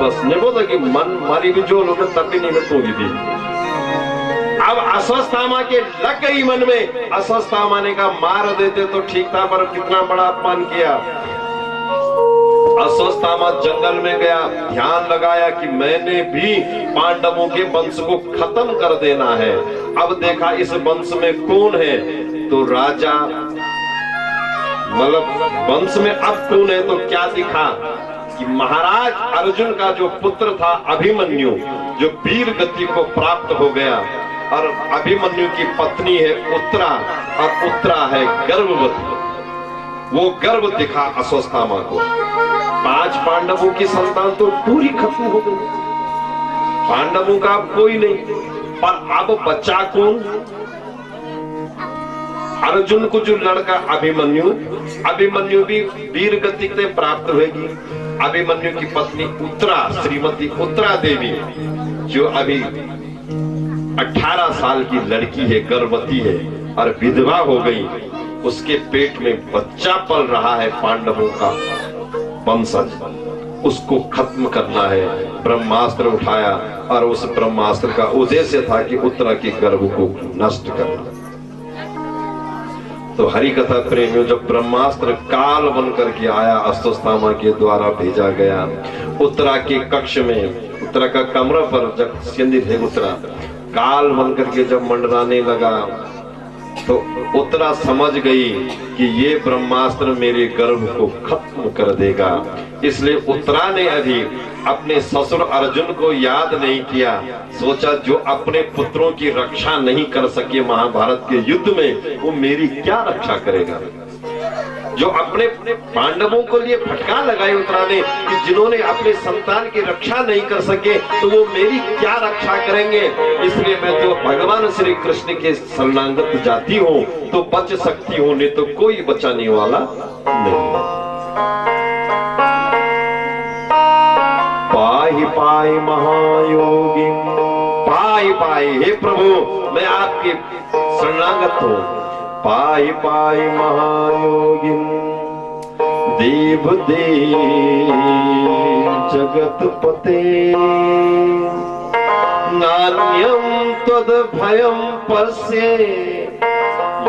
बस नहीं बोलता कि मन मारी भी जो लोग तब भी नहीं में तोगी थी। अब अस्वस्थामा के लग गई मन में, अस्वस्थामा ने कहा मार देते तो ठीक था, पर कितना बड़ा अपमान किया। अस्वस्थामा जंगल में गया, ध्यान लगाया कि मैंने भी पांडवों के वंश को खत्म कर देना है। अब देखा इस वंश में कौन है, तो राजा मतलब वंश में अब कौन है, तो क्या दिखा कि महाराज अर्जुन का जो पुत्र था अभिमन्यु, जो वीर गति को प्राप्त हो गया, और अभिमन्यु की पत्नी है उत्तरा, और उत्तरा है गर्भवती। वो गर्भ दिखा अस्वस्थामा को। 5 पांडवों की संतान तो पूरी खत्म हो गई, पांडवों का कोई नहीं, पर अब बचा कौन? अर्जुन को जो लड़का अभिमन्यु, अभिमन्यु भी वीर गति से प्राप्त होगी। अभिमन्यु की पत्नी उत्तरा, श्रीमती उत्तरा देवी, जो अभी 18 साल की लड़की है, गर्भवती है और विधवा हो गई, उसके पेट में बच्चा पल रहा है पांडवों का वंशज, उसको खत्म करना है। ब्रह्मास्त्र उठाया और उस ब्रह्मास्त्र का उद्देश्य था कि उत्तरा के गर्भ को नष्ट करना। तो हरि कथा प्रेमियों, जब ब्रह्मास्त्र काल बन करके आया, अस्वस्थामा के द्वारा भेजा गया उत्तरा के कक्ष में, उत्तरा का कमरा पर जब सिंधित है उत्तरा, काल बन करके जब मंडराने लगा, तो उत्तरा समझ गई कि ये ब्रह्मास्त्र मेरे गर्भ को खत्म कर देगा। इसलिए उत्तरा ने अभी अपने ससुर अर्जुन को याद नहीं किया। सोचा जो अपने पुत्रों की रक्षा नहीं कर सके महाभारत के युद्ध में, वो मेरी क्या रक्षा करेगा। जो अपने पांडवों को लिए फटका लगाई उत्तरा ने कि जिन्होंने अपने संतान की रक्षा नहीं कर सके, तो वो मेरी क्या रक्षा करेंगे। इसलिए मैं तो भगवान श्री कृष्ण के शरणागत जाती हूँ तो बच सकती हूँ, नहीं तो कोई बचाने वाला नहीं। पाहि पाहि महायोगी, पाहि पाहि, हे प्रभु मैं आपकी शरणागत हूँ। पाहि पाहि महायोगिन देव देव जगत पते, नान्यं त्वद भयं पश्ये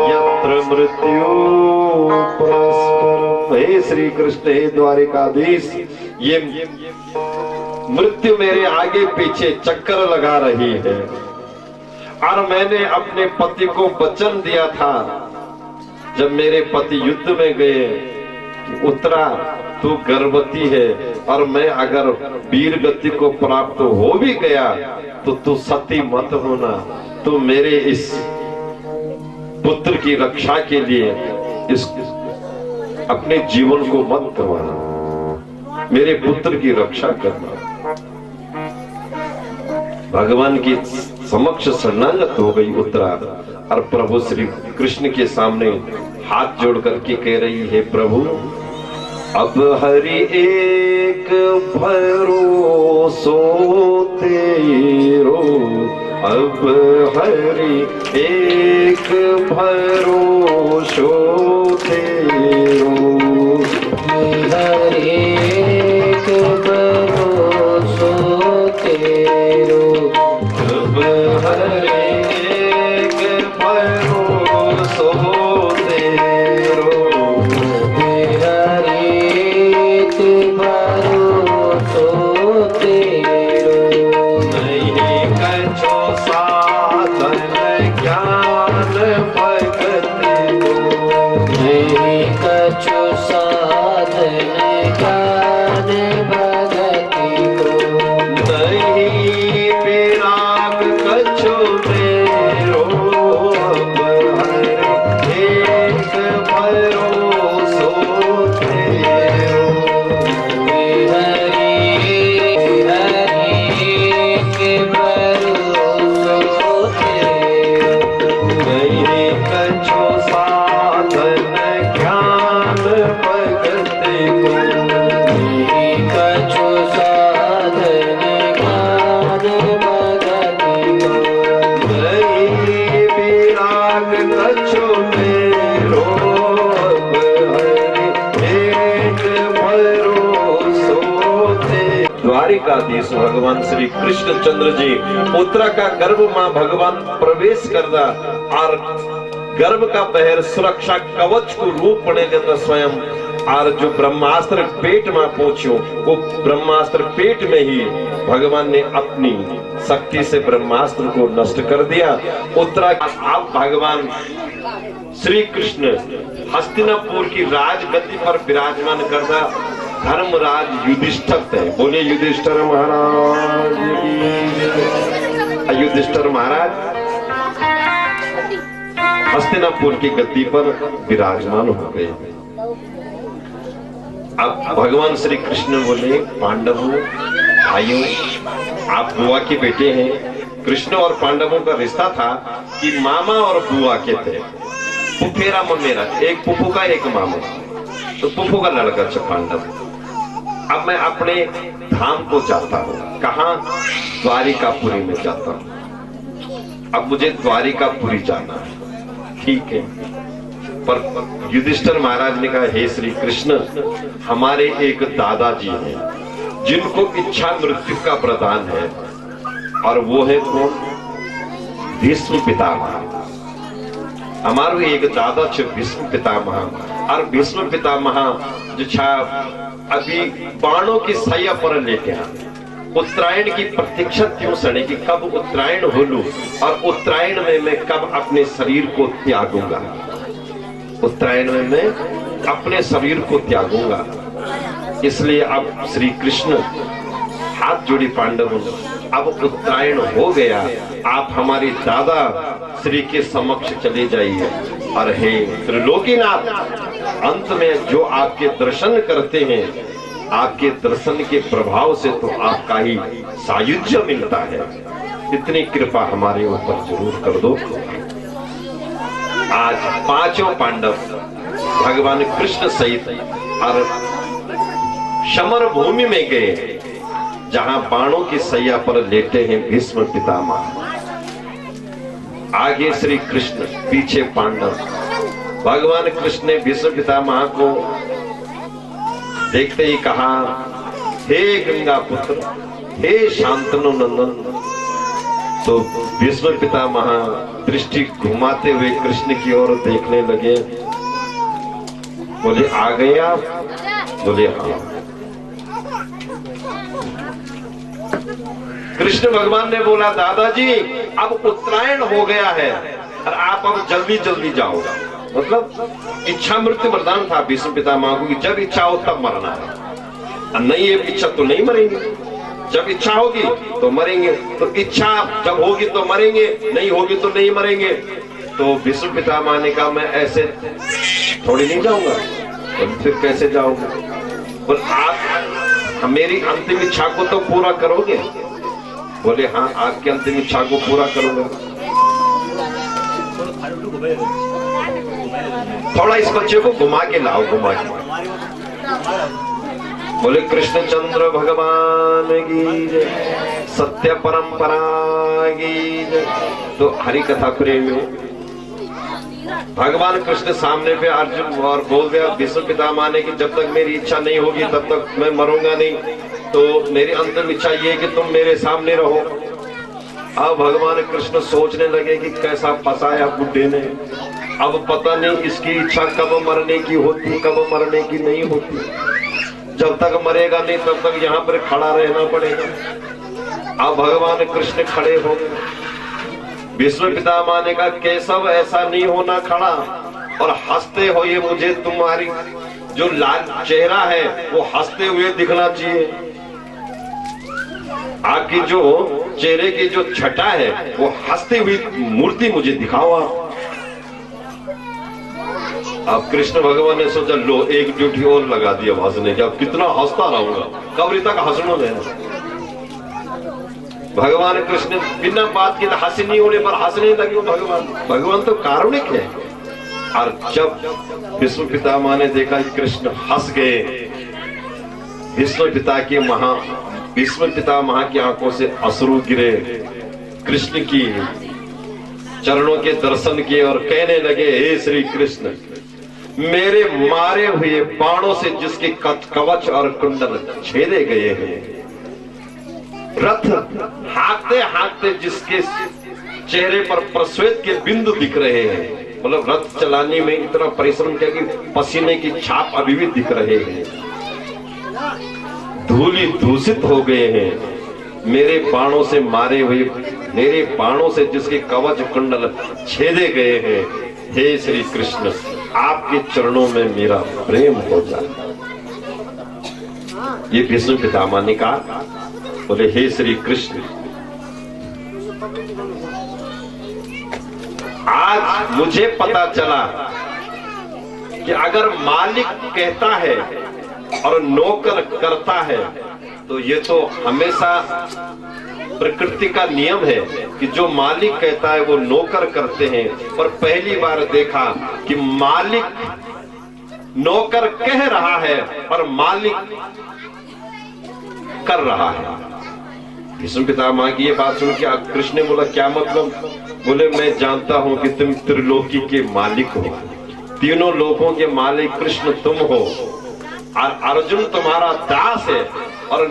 यत्र मृत्यु परस्पर। हे श्री कृष्ण, हे द्वारिकाधीश, ये मृत्यु मेरे आगे पीछे चक्कर लगा रही है, और मैंने अपने पति को वचन दिया था जब मेरे पति युद्ध में गए कि उत्तरा तू गर्भवती है, और मैं अगर वीर गति को प्राप्त हो भी गया तो तू सती मत होना, तो मेरे इस पुत्र की रक्षा के लिए इस अपने जीवन को मत गंवाना, मेरे पुत्र की रक्षा करना। भगवान की समक्ष शरणागत हो गई उत्तरा, और प्रभु श्री कृष्ण के सामने हाथ जोड़ करके कह रही है, प्रभु अब हरि एक भरोसो तेरो, अब हरि एक भरोसो तेरो, हरि एक भरोसो तेरो, अब हरि एक भरोसो तेरो, हरि एक भरोसो तेरो, नहीं कछो साधन ज्ञान भगति को, नहीं कछु साधन ज्ञान भगति को, नहीं विराग कछु मेरो, अब हरि एक भरोसो तेरो, हरि एक भरोसो तेरो, नहीं कछु साधन ज्ञान भगति को, नहीं कछु साधन ज्ञान भगति को, नहीं विराग कछु मेरो, द्वारिकाधीश भगवान श्री कृष्ण चंद्र जी उत्तरा का गर्भ मां भगवान प्रवेश करदा और गर्भ का बहर सुरक्षा कवच को रूप पड़े देता स्वयं और जो ब्रह्मास्त्र पेट में पहुंचो वो ब्रह्मास्त्र पेट में ही भगवान ने अपनी शक्ति से ब्रह्मास्त्र को नष्ट कर दिया। उत्तरा आप भगवान श्री कृष्ण हस्तिनापुर की राजगद्दी पर विराजमान करता धर्मराज युधिष्ठिर थे। बोले युधिष्ठिर महाराज की। युधिष्ठिर महाराज हस्तिनापुर की गद्दी पर विराजमान हो गए। अब भगवान श्री कृष्ण बोले पांडवों भाइयों आप बुआ के बेटे हैं। कृष्ण और पांडवों का रिश्ता था कि मामा और बुआ के थे। पुफेरा ममेरा, एक पुफू का एक मामा, तो पुफू का लड़का था पांडव। अब मैं अपने धाम को जाता हूँ। कहाँ? द्वारिकापुरी में जाता हूँ। अब मुझे द्वारिकापुरी जाना है। ठीक है, पर युधिष्ठिर महाराज ने कहा हे श्री कृष्ण हमारे एक दादाजी हैं जिनको इच्छा मृत्यु का प्रदान है और वो है कौन? भीष्म पितामह। हमारो एक दादा छे भीष्म पितामह और भीष्म पितामह जो छा अभी बाणों की सैया पर लेके उत्तरायण की प्रतीक्षा क्यों सड़े कि कब उत्तरायण हो लू और उत्तरायण में मैं कब अपने शरीर को त्यागूंगा। उत्तरायण में मैं अपने शरीर को त्यागूंगा। इसलिए अब श्री कृष्ण हाथ जोड़ी पांडवों अब उत्तरायण हो गया, आप हमारे दादा श्री के समक्ष चले जाइए। और हे त्रिलोकीनाथ अंत में जो आपके दर्शन करते हैं आपके दर्शन के प्रभाव से तो आपका ही सायुज्य मिलता है। इतनी कृपा हमारे ऊपर जरूर कर दो। आज पांचों पांडव भगवान कृष्ण सहित और समर भूमि में गए जहां बाणों की सैया पर लेटे हैं भीष्म पितामह। आगे श्री कृष्ण पीछे पांडव। भगवान कृष्ण ने भीष्म पितामह को देखते ही कहा हे गंगा पुत्र हे शांतनु नंदन। तो भीष्म पितामह दृष्टि घुमाते हुए कृष्ण की ओर देखने लगे। बोले आ गए आप? बोले हाँ। कृष्ण भगवान ने बोला दादाजी अब उत्तरायण हो गया है और आप अब जल्दी जल्दी जाओ। मतलब इच्छा मृत्यु वरदान था भीष्म पितामह को कि जब इच्छा हो तब मरना है और नहीं है इच्छा तो नहीं मरेंगे। जब इच्छा होगी तो मरेंगे, तो इच्छा जब होगी तो मरेंगे, नहीं होगी तो नहीं मरेंगे। तो भीष्म पितामह ने कहा मैं ऐसे थोड़ी नहीं जाऊंगा। तो फिर कैसे जाओगे? बोल आप मेरी अंतिम इच्छा को तो पूरा करोगे? बोले हाँ आपकी अंतिम इच्छा को पूरा करूंगा। थोड़ा इस बच्चे को घुमा के लाओ, घुमा के। बोले कृष्णचंद्र भगवान की जय, सत्य परंपरा की जय। तो हरि कथा प्रेम में भगवान कृष्ण सामने पे अर्जुन और बोल दिया भीष्म पितामह ने कि जब तक मेरी इच्छा नहीं होगी तब तक मैं मरूंगा नहीं। तो मेरी अंतिम इच्छा ये है कि तुम मेरे सामने रहो। अब भगवान कृष्ण सोचने लगे कि कैसा फंसाया बुड्ढे ने। अब पता नहीं इसकी इच्छा कब मरने की होती कब मरने की नहीं होती। जब तक मरेगा नहीं तब तक यहाँ पर खड़ा रहना पड़ेगा। अब भगवान कृष्ण खड़े हो गए। भीष्म पितामह ने कहा केशव ऐसा नहीं होना खड़ा और हंसते हो, ये मुझे तुम्हारी जो लाल चेहरा है वो हंसते हुए दिखना चाहिए। आपकी जो चेहरे की जो छटा है वो हंसती हुई मूर्ति मुझे दिखाओ। अब कृष्ण भगवान ने सोचा लो एक ड्यूटी और लगा दी हंसने की। अब कितना हंसता रहूंगा, कब तक हंसना है। भगवान कृष्ण बिना बात के हंसी नहीं होने पर हंसने लगे। भगवान तो कारुणिक है। और जब भीष्म पितामह ने देखा कि कृष्ण हंस गए, भीष्म पितामह की आंखों से अश्रु गिरे। कृष्ण की चरणों के दर्शन किए और कहने लगे हे श्री कृष्ण मेरे मारे हुए बाणों से जिसके कवच और कुंडल छेदे गए हैं रथ हाँकते हाँकते जिसके चेहरे पर प्रश्वेत के बिंदु दिख रहे हैं, मतलब रथ चलाने में इतना परिश्रम किया कि पसीने की छाप अभी भी दिख रहे हैं, धूली दूषित हो गए हैं, मेरे बाणों से मारे हुए, मेरे बाणों से जिसके कवच कुंडल छेदे गए हैं, हे श्री कृष्ण आपके चरणों में मेरा प्रेम हो जाए। ये भीष्म पितामह ने कहा, बोले हे श्री कृष्ण आज मुझे पता चला कि अगर मालिक कहता है और नौकर करता है तो ये तो हमेशा प्रकृति का नियम है कि जो मालिक कहता है वो नौकर करते हैं। पर पहली बार देखा कि मालिक नौकर कह रहा है पर मालिक कर रहा है। भीष्म पितामह की ये बात सुन के कृष्ण ने बोला क्या मतलब? बोले मैं जानता हूं कि तुम त्रिलोकी के मालिक हो, तीनों लोकों के मालिक कृष्ण तुम हो, और अर्जुन तुम्हारा दास है, और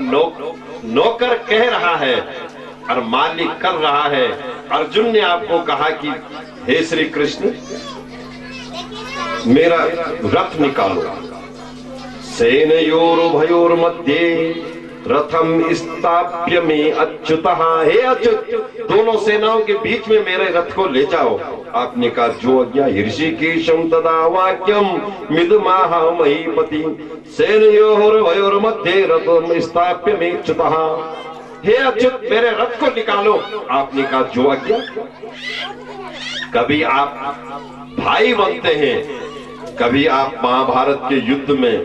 नौकर कह रहा है और मालिक कर रहा है। अर्जुन ने आपको कहा कि हे श्री कृष्ण मेरा रथ निकालो। सेनयोरुभयोर मध्ये रथम स्थाप्य में अच्युतः, हे अच्युत दोनों सेनाओं के बीच में मेरे रथ को ले जाओ। आपने कहा जो आज्ञा। ऋषिकेशं तदा वाक्यम मिदमाह महीपति सेनयोरुभयोर मध्ये रथम स्थाप्य में अच्युतः, हे अच्युत मेरे रथ को निकालो। आपने कहा जो आज्ञा। कभी आप भाई बनते हैं, कभी आप महाभारत के युद्ध में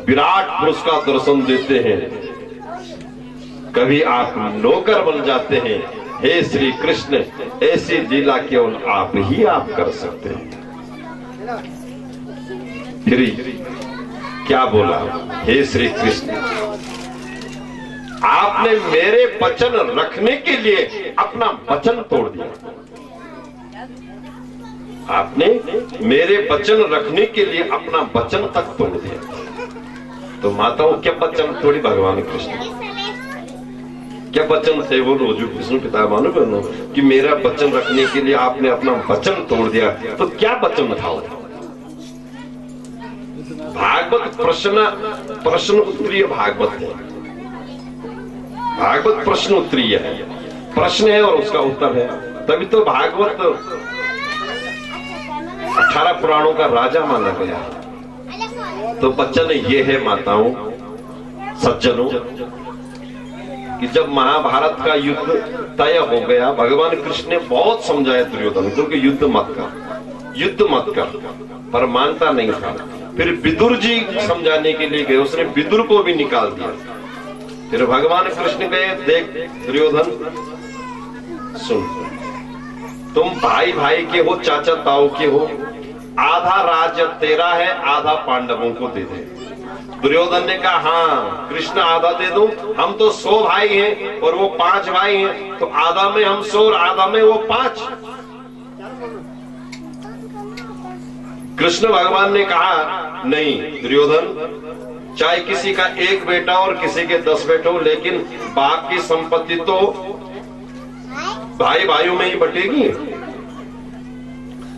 विराट पुरुष का दर्शन देते हैं, कभी आप नौकर बन जाते हैं। हे श्री कृष्ण ऐसी लीला केवल आप ही आप कर सकते हैं। फिर क्या बोला? हे श्री कृष्ण आपने मेरे वचन रखने के लिए अपना वचन तोड़ दिया। आपने मेरे वचन रखने के लिए अपना वचन तक तोड़ दिया। तो माताओं क्या वचन तोड़ी भगवान कृष्ण? क्या वचन थे वो? जो विष्णु पितामह ने बोला कि मेरा वचन रखने के लिए आपने अपना वचन तोड़ दिया, तो क्या वचन था? भागवत प्रश्न उत्तरीय भागवत है। भागवत प्रश्न उत्तरीय है, प्रश्न है और उसका उत्तर है। तभी तो भागवत 18 पुराणों का राजा माना गया। तो वचन ये है माताओं सज्जनों कि जब महाभारत का युद्ध तय हो गया, भगवान कृष्ण ने बहुत समझाया दुर्योधन को कि युद्ध मत कर, पर मानता नहीं था। फिर विदुर जी समझाने के लिए गए, उसने विदुर को भी निकाल दिया। फिर भगवान कृष्ण गए, देख दुर्योधन सुन, तुम भाई भाई के हो, चाचा ताऊ के हो, आधा राज्य तेरा है, आधा पांडवों को दे दे। दुर्योधन ने कहा हाँ कृष्ण आधा दे दूं, हम तो 100 भाई हैं और वो 5 भाई हैं, तो आधा में हम 100 और आधा में वो 5। कृष्ण भगवान ने कहा नहीं दुर्योधन, चाहे किसी का 1 बेटा और किसी के 10 बेटे हो, लेकिन बाप की संपत्ति तो भाई भाइयों में ही बटेगी।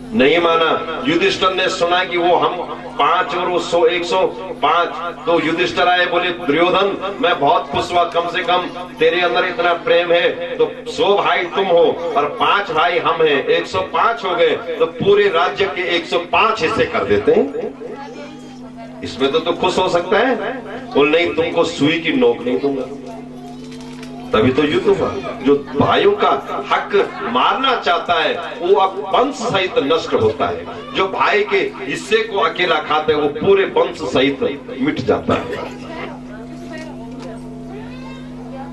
नहीं माना। युधिष्ठिर ने सुना कि वो हम 5 और वो 100 105, तो युधिष्ठिर आए, बोले दुर्योधन मैं बहुत खुश हुआ, कम से कम तेरे अंदर इतना प्रेम है, तो 100 भाई तुम हो और 5 भाई हम हैं, 105 हो गए, तो पूरे राज्य के 105 हिस्से कर देते हैं। इसमें तो खुश हो सकता है। बोल नहीं, तुमको सुई की नोक नहीं दूंगा। तभी तो युद्ध हुआ। जो भाइयों का हक मारना चाहता है वो अब वंश सहित नष्ट होता है, जो भाई के हिस्से को अकेला खाता है वो पूरे वंश सहित मिट जाता है।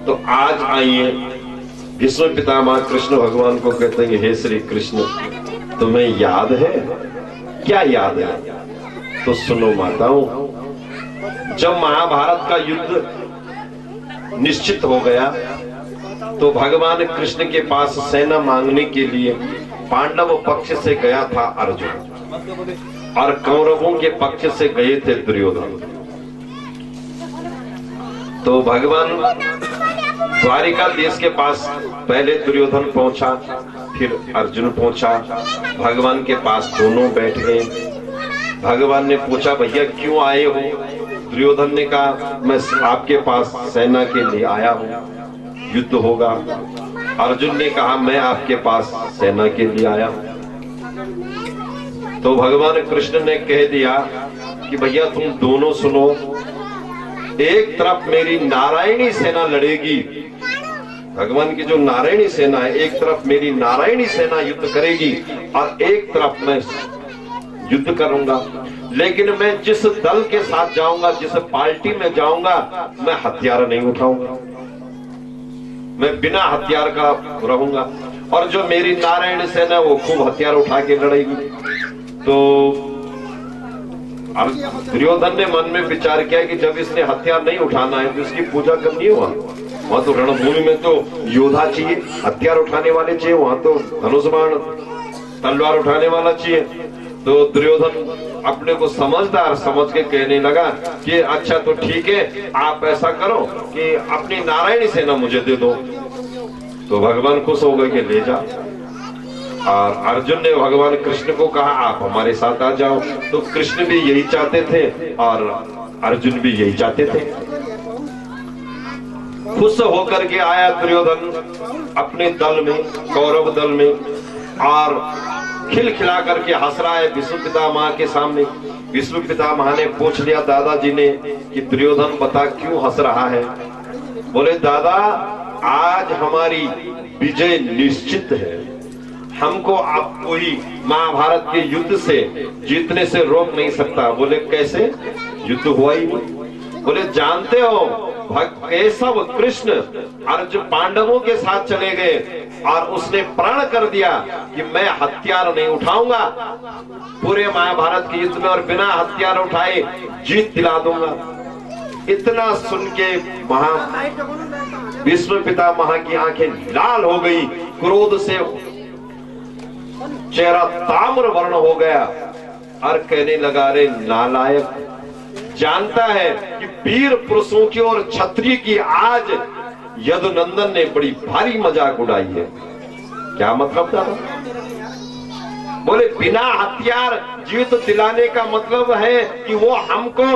तो आज आइए, भीष्म पितामह कृष्ण भगवान को कहते हैं हे श्री कृष्ण तुम्हें याद है? क्या याद है? तो सुनो माताओं, जब महाभारत का युद्ध निश्चित हो गया तो भगवान कृष्ण के पास सेना मांगने के लिए पांडव पक्ष से गया था अर्जुन और कौरवों के पक्ष से गए थे दुर्योधन। तो भगवान द्वारिका देश के पास पहले दुर्योधन पहुंचा, फिर अर्जुन पहुंचा। भगवान के पास दोनों बैठ गए। भगवान ने पूछा, भैया क्यों आए हो? दुर्योधन ने कहा, मैं आपके पास सेना के लिए आया हूं, युद्ध होगा। अर्जुन ने कहा, मैं आपके पास सेना के लिए आया हूं। तो भगवान कृष्ण ने कह दिया कि भैया तुम दोनों सुनो, एक तरफ मेरी नारायणी सेना लड़ेगी, भगवान की जो नारायणी सेना है, एक तरफ मेरी नारायणी सेना युद्ध करेगी और एक तरफ मैं युद्ध करूंगा। लेकिन मैं जिस दल के साथ जाऊंगा, जिस पार्टी में जाऊंगा, मैं हथियार नहीं उठाऊंगा, मैं बिना हथियार का रहूंगा। और जो मेरी नारायण सेना वो खूब हथियार उठा के लड़ेगी। तो दुर्योधन ने मन में विचार किया कि जब इसने हथियार नहीं उठाना है तो इसकी पूजा करनी है। वहां तो रणभूमि में तो योद्धा चाहिए, हथियार उठाने वाले चाहिए, वहां तो धनुष बाण तलवार उठाने वाला चाहिए। तो दुर्योधन अपने को समझदार समझ के कहने लगा कि अच्छा तो ठीक है, आप ऐसा करो कि अपनी नारायणी सेना मुझे दे दो। तो भगवान खुश हो गए कि ले जा। और अर्जुन ने भगवान कृष्ण को कहा, आप हमारे साथ आ जाओ। तो कृष्ण भी यही चाहते थे और अर्जुन भी यही चाहते थे। खुश होकर के आया दुर्योधन अपने दल में, कौरव दल में, और खिलखिला करके हंस रहा है विष्णु पितामह के सामने। विष्णु पितामह ने पूछ लिया दादाजी ने कि दुर्योधन बता क्यों हंस रहा है? बोले, दादा आज हमारी विजय निश्चित है, हमको अब कोई महाभारत के युद्ध से जीतने से रोक नहीं सकता। बोले, कैसे? युद्ध हुआ ही नहीं। बोले, जानते हो केशव कृष्ण अर्जुन पांडवों के साथ चले गए और उसने प्रण कर दिया कि मैं हथियार नहीं उठाऊंगा पूरे महाभारत के युद्ध में, और बिना हथियार उठाए जीत दिला दूंगा। इतना सुन के विष्णु पितामह की आंखें लाल हो गई, क्रोध से चेहरा ताम्र वर्ण हो गया और कहने लगा, रे नालायक, जानता है कि वीर पुरुषों की और क्षत्रिय की आज यदुनंदन ने बड़ी भारी मजाक उड़ाई है। क्या मतलब था? बोले, बिना हथियार जीत दिलाने का मतलब है कि वो हमको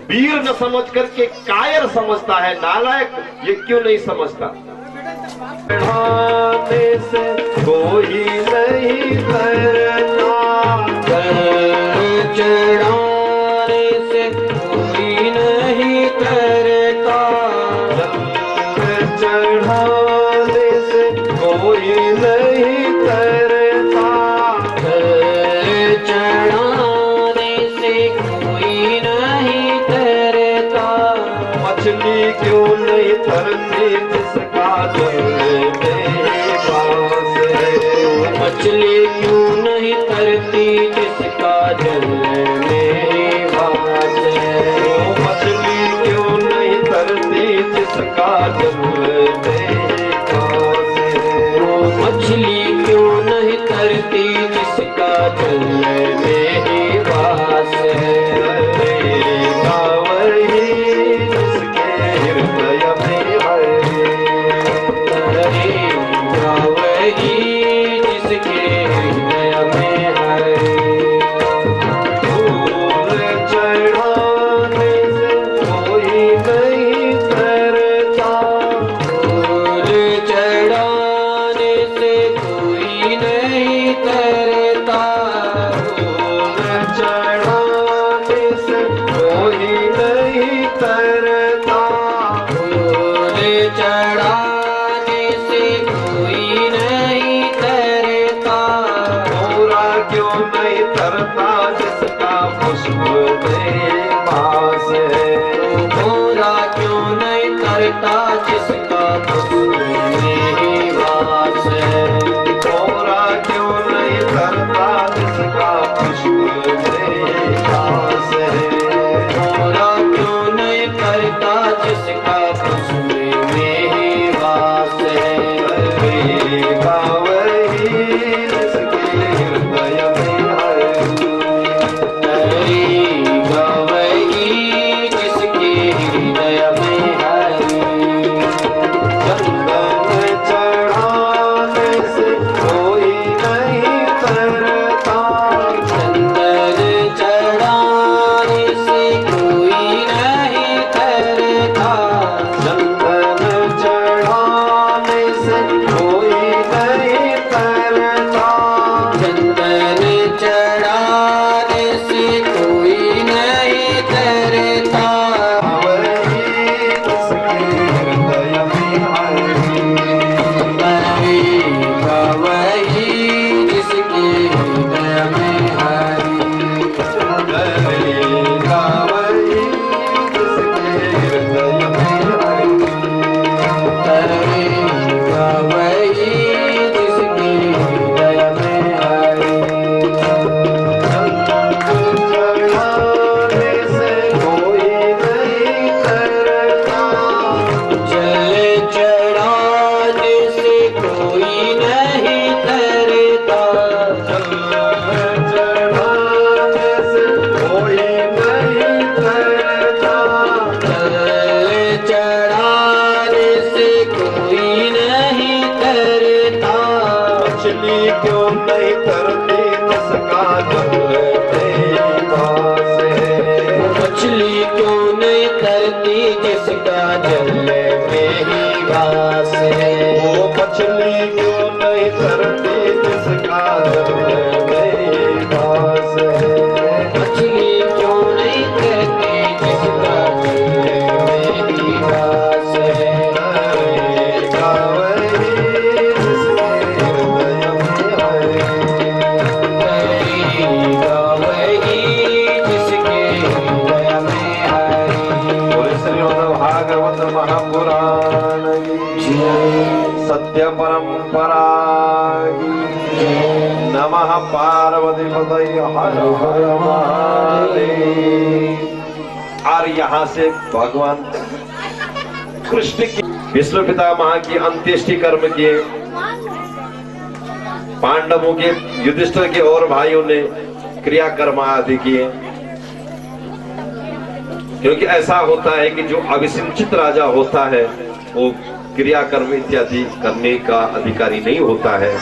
वीर न समझ करके कायर समझता है। नालायक ये क्यों नहीं समझता? चढ़ाने से कोई नहीं करता, चढ़ाने से कोई नहीं करता, चढ़ाने से कोई नहीं करता, चढ़ाने से कोई नहीं करता। मछली क्यों नहीं तरती जिसका जल में वास है? मछली क्यों नहीं तरती जिसका जल में वास है? मछली क्यों नहीं तरती जिसका जल में वास है? मछली क्यों नहीं तरती जिसका जल में वास है? नहीं तरती जिसका जल में वास है। मछली क्यों नहीं तरती जिसका जल में ही वास है। वो मछली क्यों नहीं तरती जिसका जल में ही वास है। मछली क्यों नहीं तरती जिसका जल में ही वास है। तरेगा वही जिसके हृदय में है। तरेगा वही जिसके हृदय में है। और श्रीमद् भागवत महापुराण की सत्य परंपरा की नमः। पार्वती पतये हर हर महादेव। और यहाँ से भगवान कृष्ण की विष्णु पितामह की अंत्येष्टि कर्म किए। पांडवों के युधिष्ठिर के और भाइयों ने क्रियाकर्म आदि किए। क्योंकि ऐसा होता है कि जो अभिसिंचित राजा होता है वो क्रियाकर्म इत्यादि करने का अधिकारी नहीं होता है।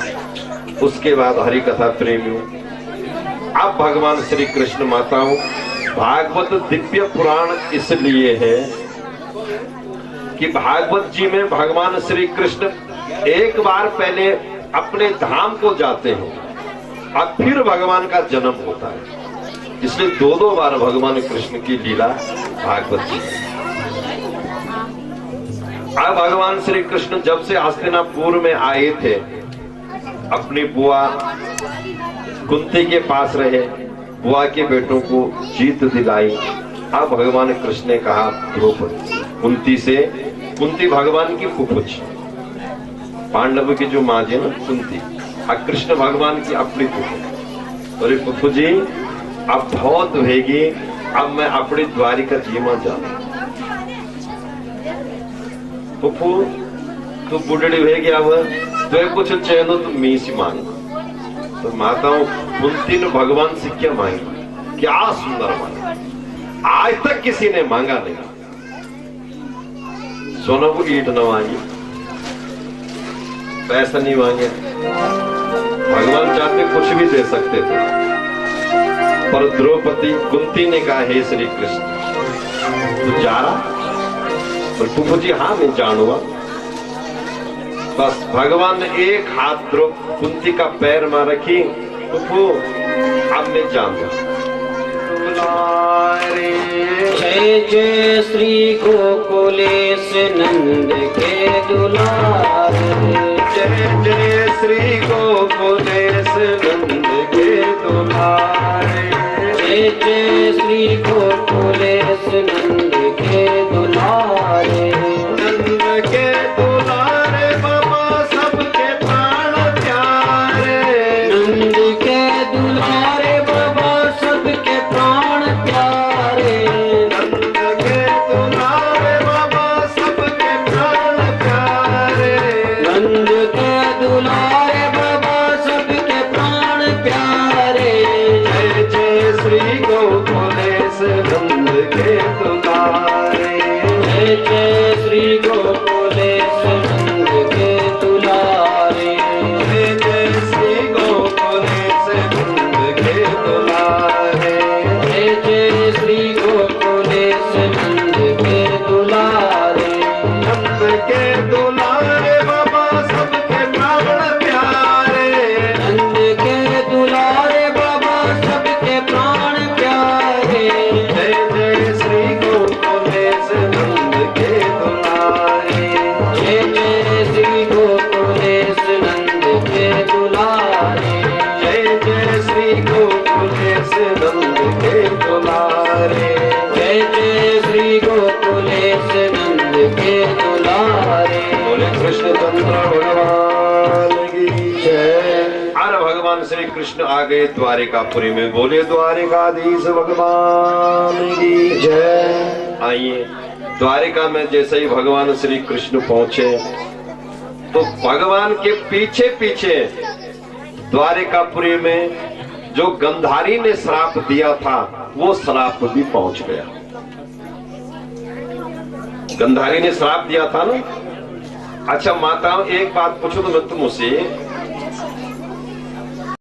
उसके बाद हरि कथा प्रेमियों, अब भगवान श्री कृष्ण माताओं, भागवत दिव्य पुराण इसलिए है कि भागवत जी में भगवान श्री कृष्ण एक बार पहले अपने धाम को जाते हैं और फिर भगवान का जन्म होता है। इसलिए दो बार भगवान कृष्ण की लीला भागवत जी। अब भगवान श्री कृष्ण जब से हस्तिनापुर में आए थे, अपनी बुआ कुंती के पास रहे, बुआ के बेटों को जीत दिलाई। अब भगवान कृष्ण ने कहा द्रौपदी, कुंती से, कुंती भगवान की फुफुच, पांडव की जो माँ जी ना कुंती, और कृष्ण भगवान की अपनी फुफुच। और फुफु जी अब बहुत होगी, अब मैं अपनी द्वारिका जीमा जाऊं। फुफू तू बुढ़ड़ी होगी, अब तो कुछ चैनो तो मीस मांग। तो माताओं कुंती ने भगवान से क्या मांगा, क्या सुंदर मांगा, आज तक किसी ने मांगा नहीं। सोना को ईट न मांगी, पैसा नहीं मांगे, भगवान चाहते कुछ भी दे सकते थे। पर द्रौपदी कुंती ने कहा, हे श्री कृष्ण तू जा रहा? और फुफू जी हाँ मैं जानूंगा। बस भगवान ने एक हाथ कुंती का पैर में रखी, फुफू अब मैं जानूंगा। जय जय श्री गोकुलेश नंद के दुलारे। जय जय श्री गोकुलेश नंद के दुलारे। जय जय श्री गोकुलेश नंद के दुलारे। नंद के दुलारे बाबा सबके प्राण प्यारे। नंद के दुलारे बाबा सबके प्राण प्यारे। नंद के दुलारे बाबा सबके प्राण प्यारे। नंद के दुलारे बाबा सबके प्राण प्यारे। जय जय श्री गोकुलेश नंद के दुलारे। जय जय श्री गोकुलेश नंद के दुलारे। जय जय श्री गोकुलेश नंद के दुलारे। जय जय श्री गोकुलेश नंद के दुलारे। नंद के दुलारे बाबा सबके प्राण प्यारे। नंद के दुलारे बाबा सबके प्राण प्यारे। जय जय श्री गोकुलेश नंद के दुलारे। जय जय श्री गोकुलेश नंद के दुलारे। जय जय श्री गोकुलेश नंद के दुलारे। जय जय श्री गोकुलेश नंद के दुलारे। बोले कृष्ण चंद्र भगवान की जय। और भगवान श्री कृष्ण आ गए द्वारिकापुरी में। बोले द्वारिकाधीश भगवान की जय। आइए द्वारिका में जैसे ही भगवान श्री कृष्ण पहुंचे तो भगवान के पीछे पीछे द्वारिकापुरी में जो गंधारी ने श्राप दिया था वो श्राप भी पहुंच गया। गंधारी ने श्राप दिया था ना। अच्छा माताओं एक बात पूछो तो मैं तुमसे,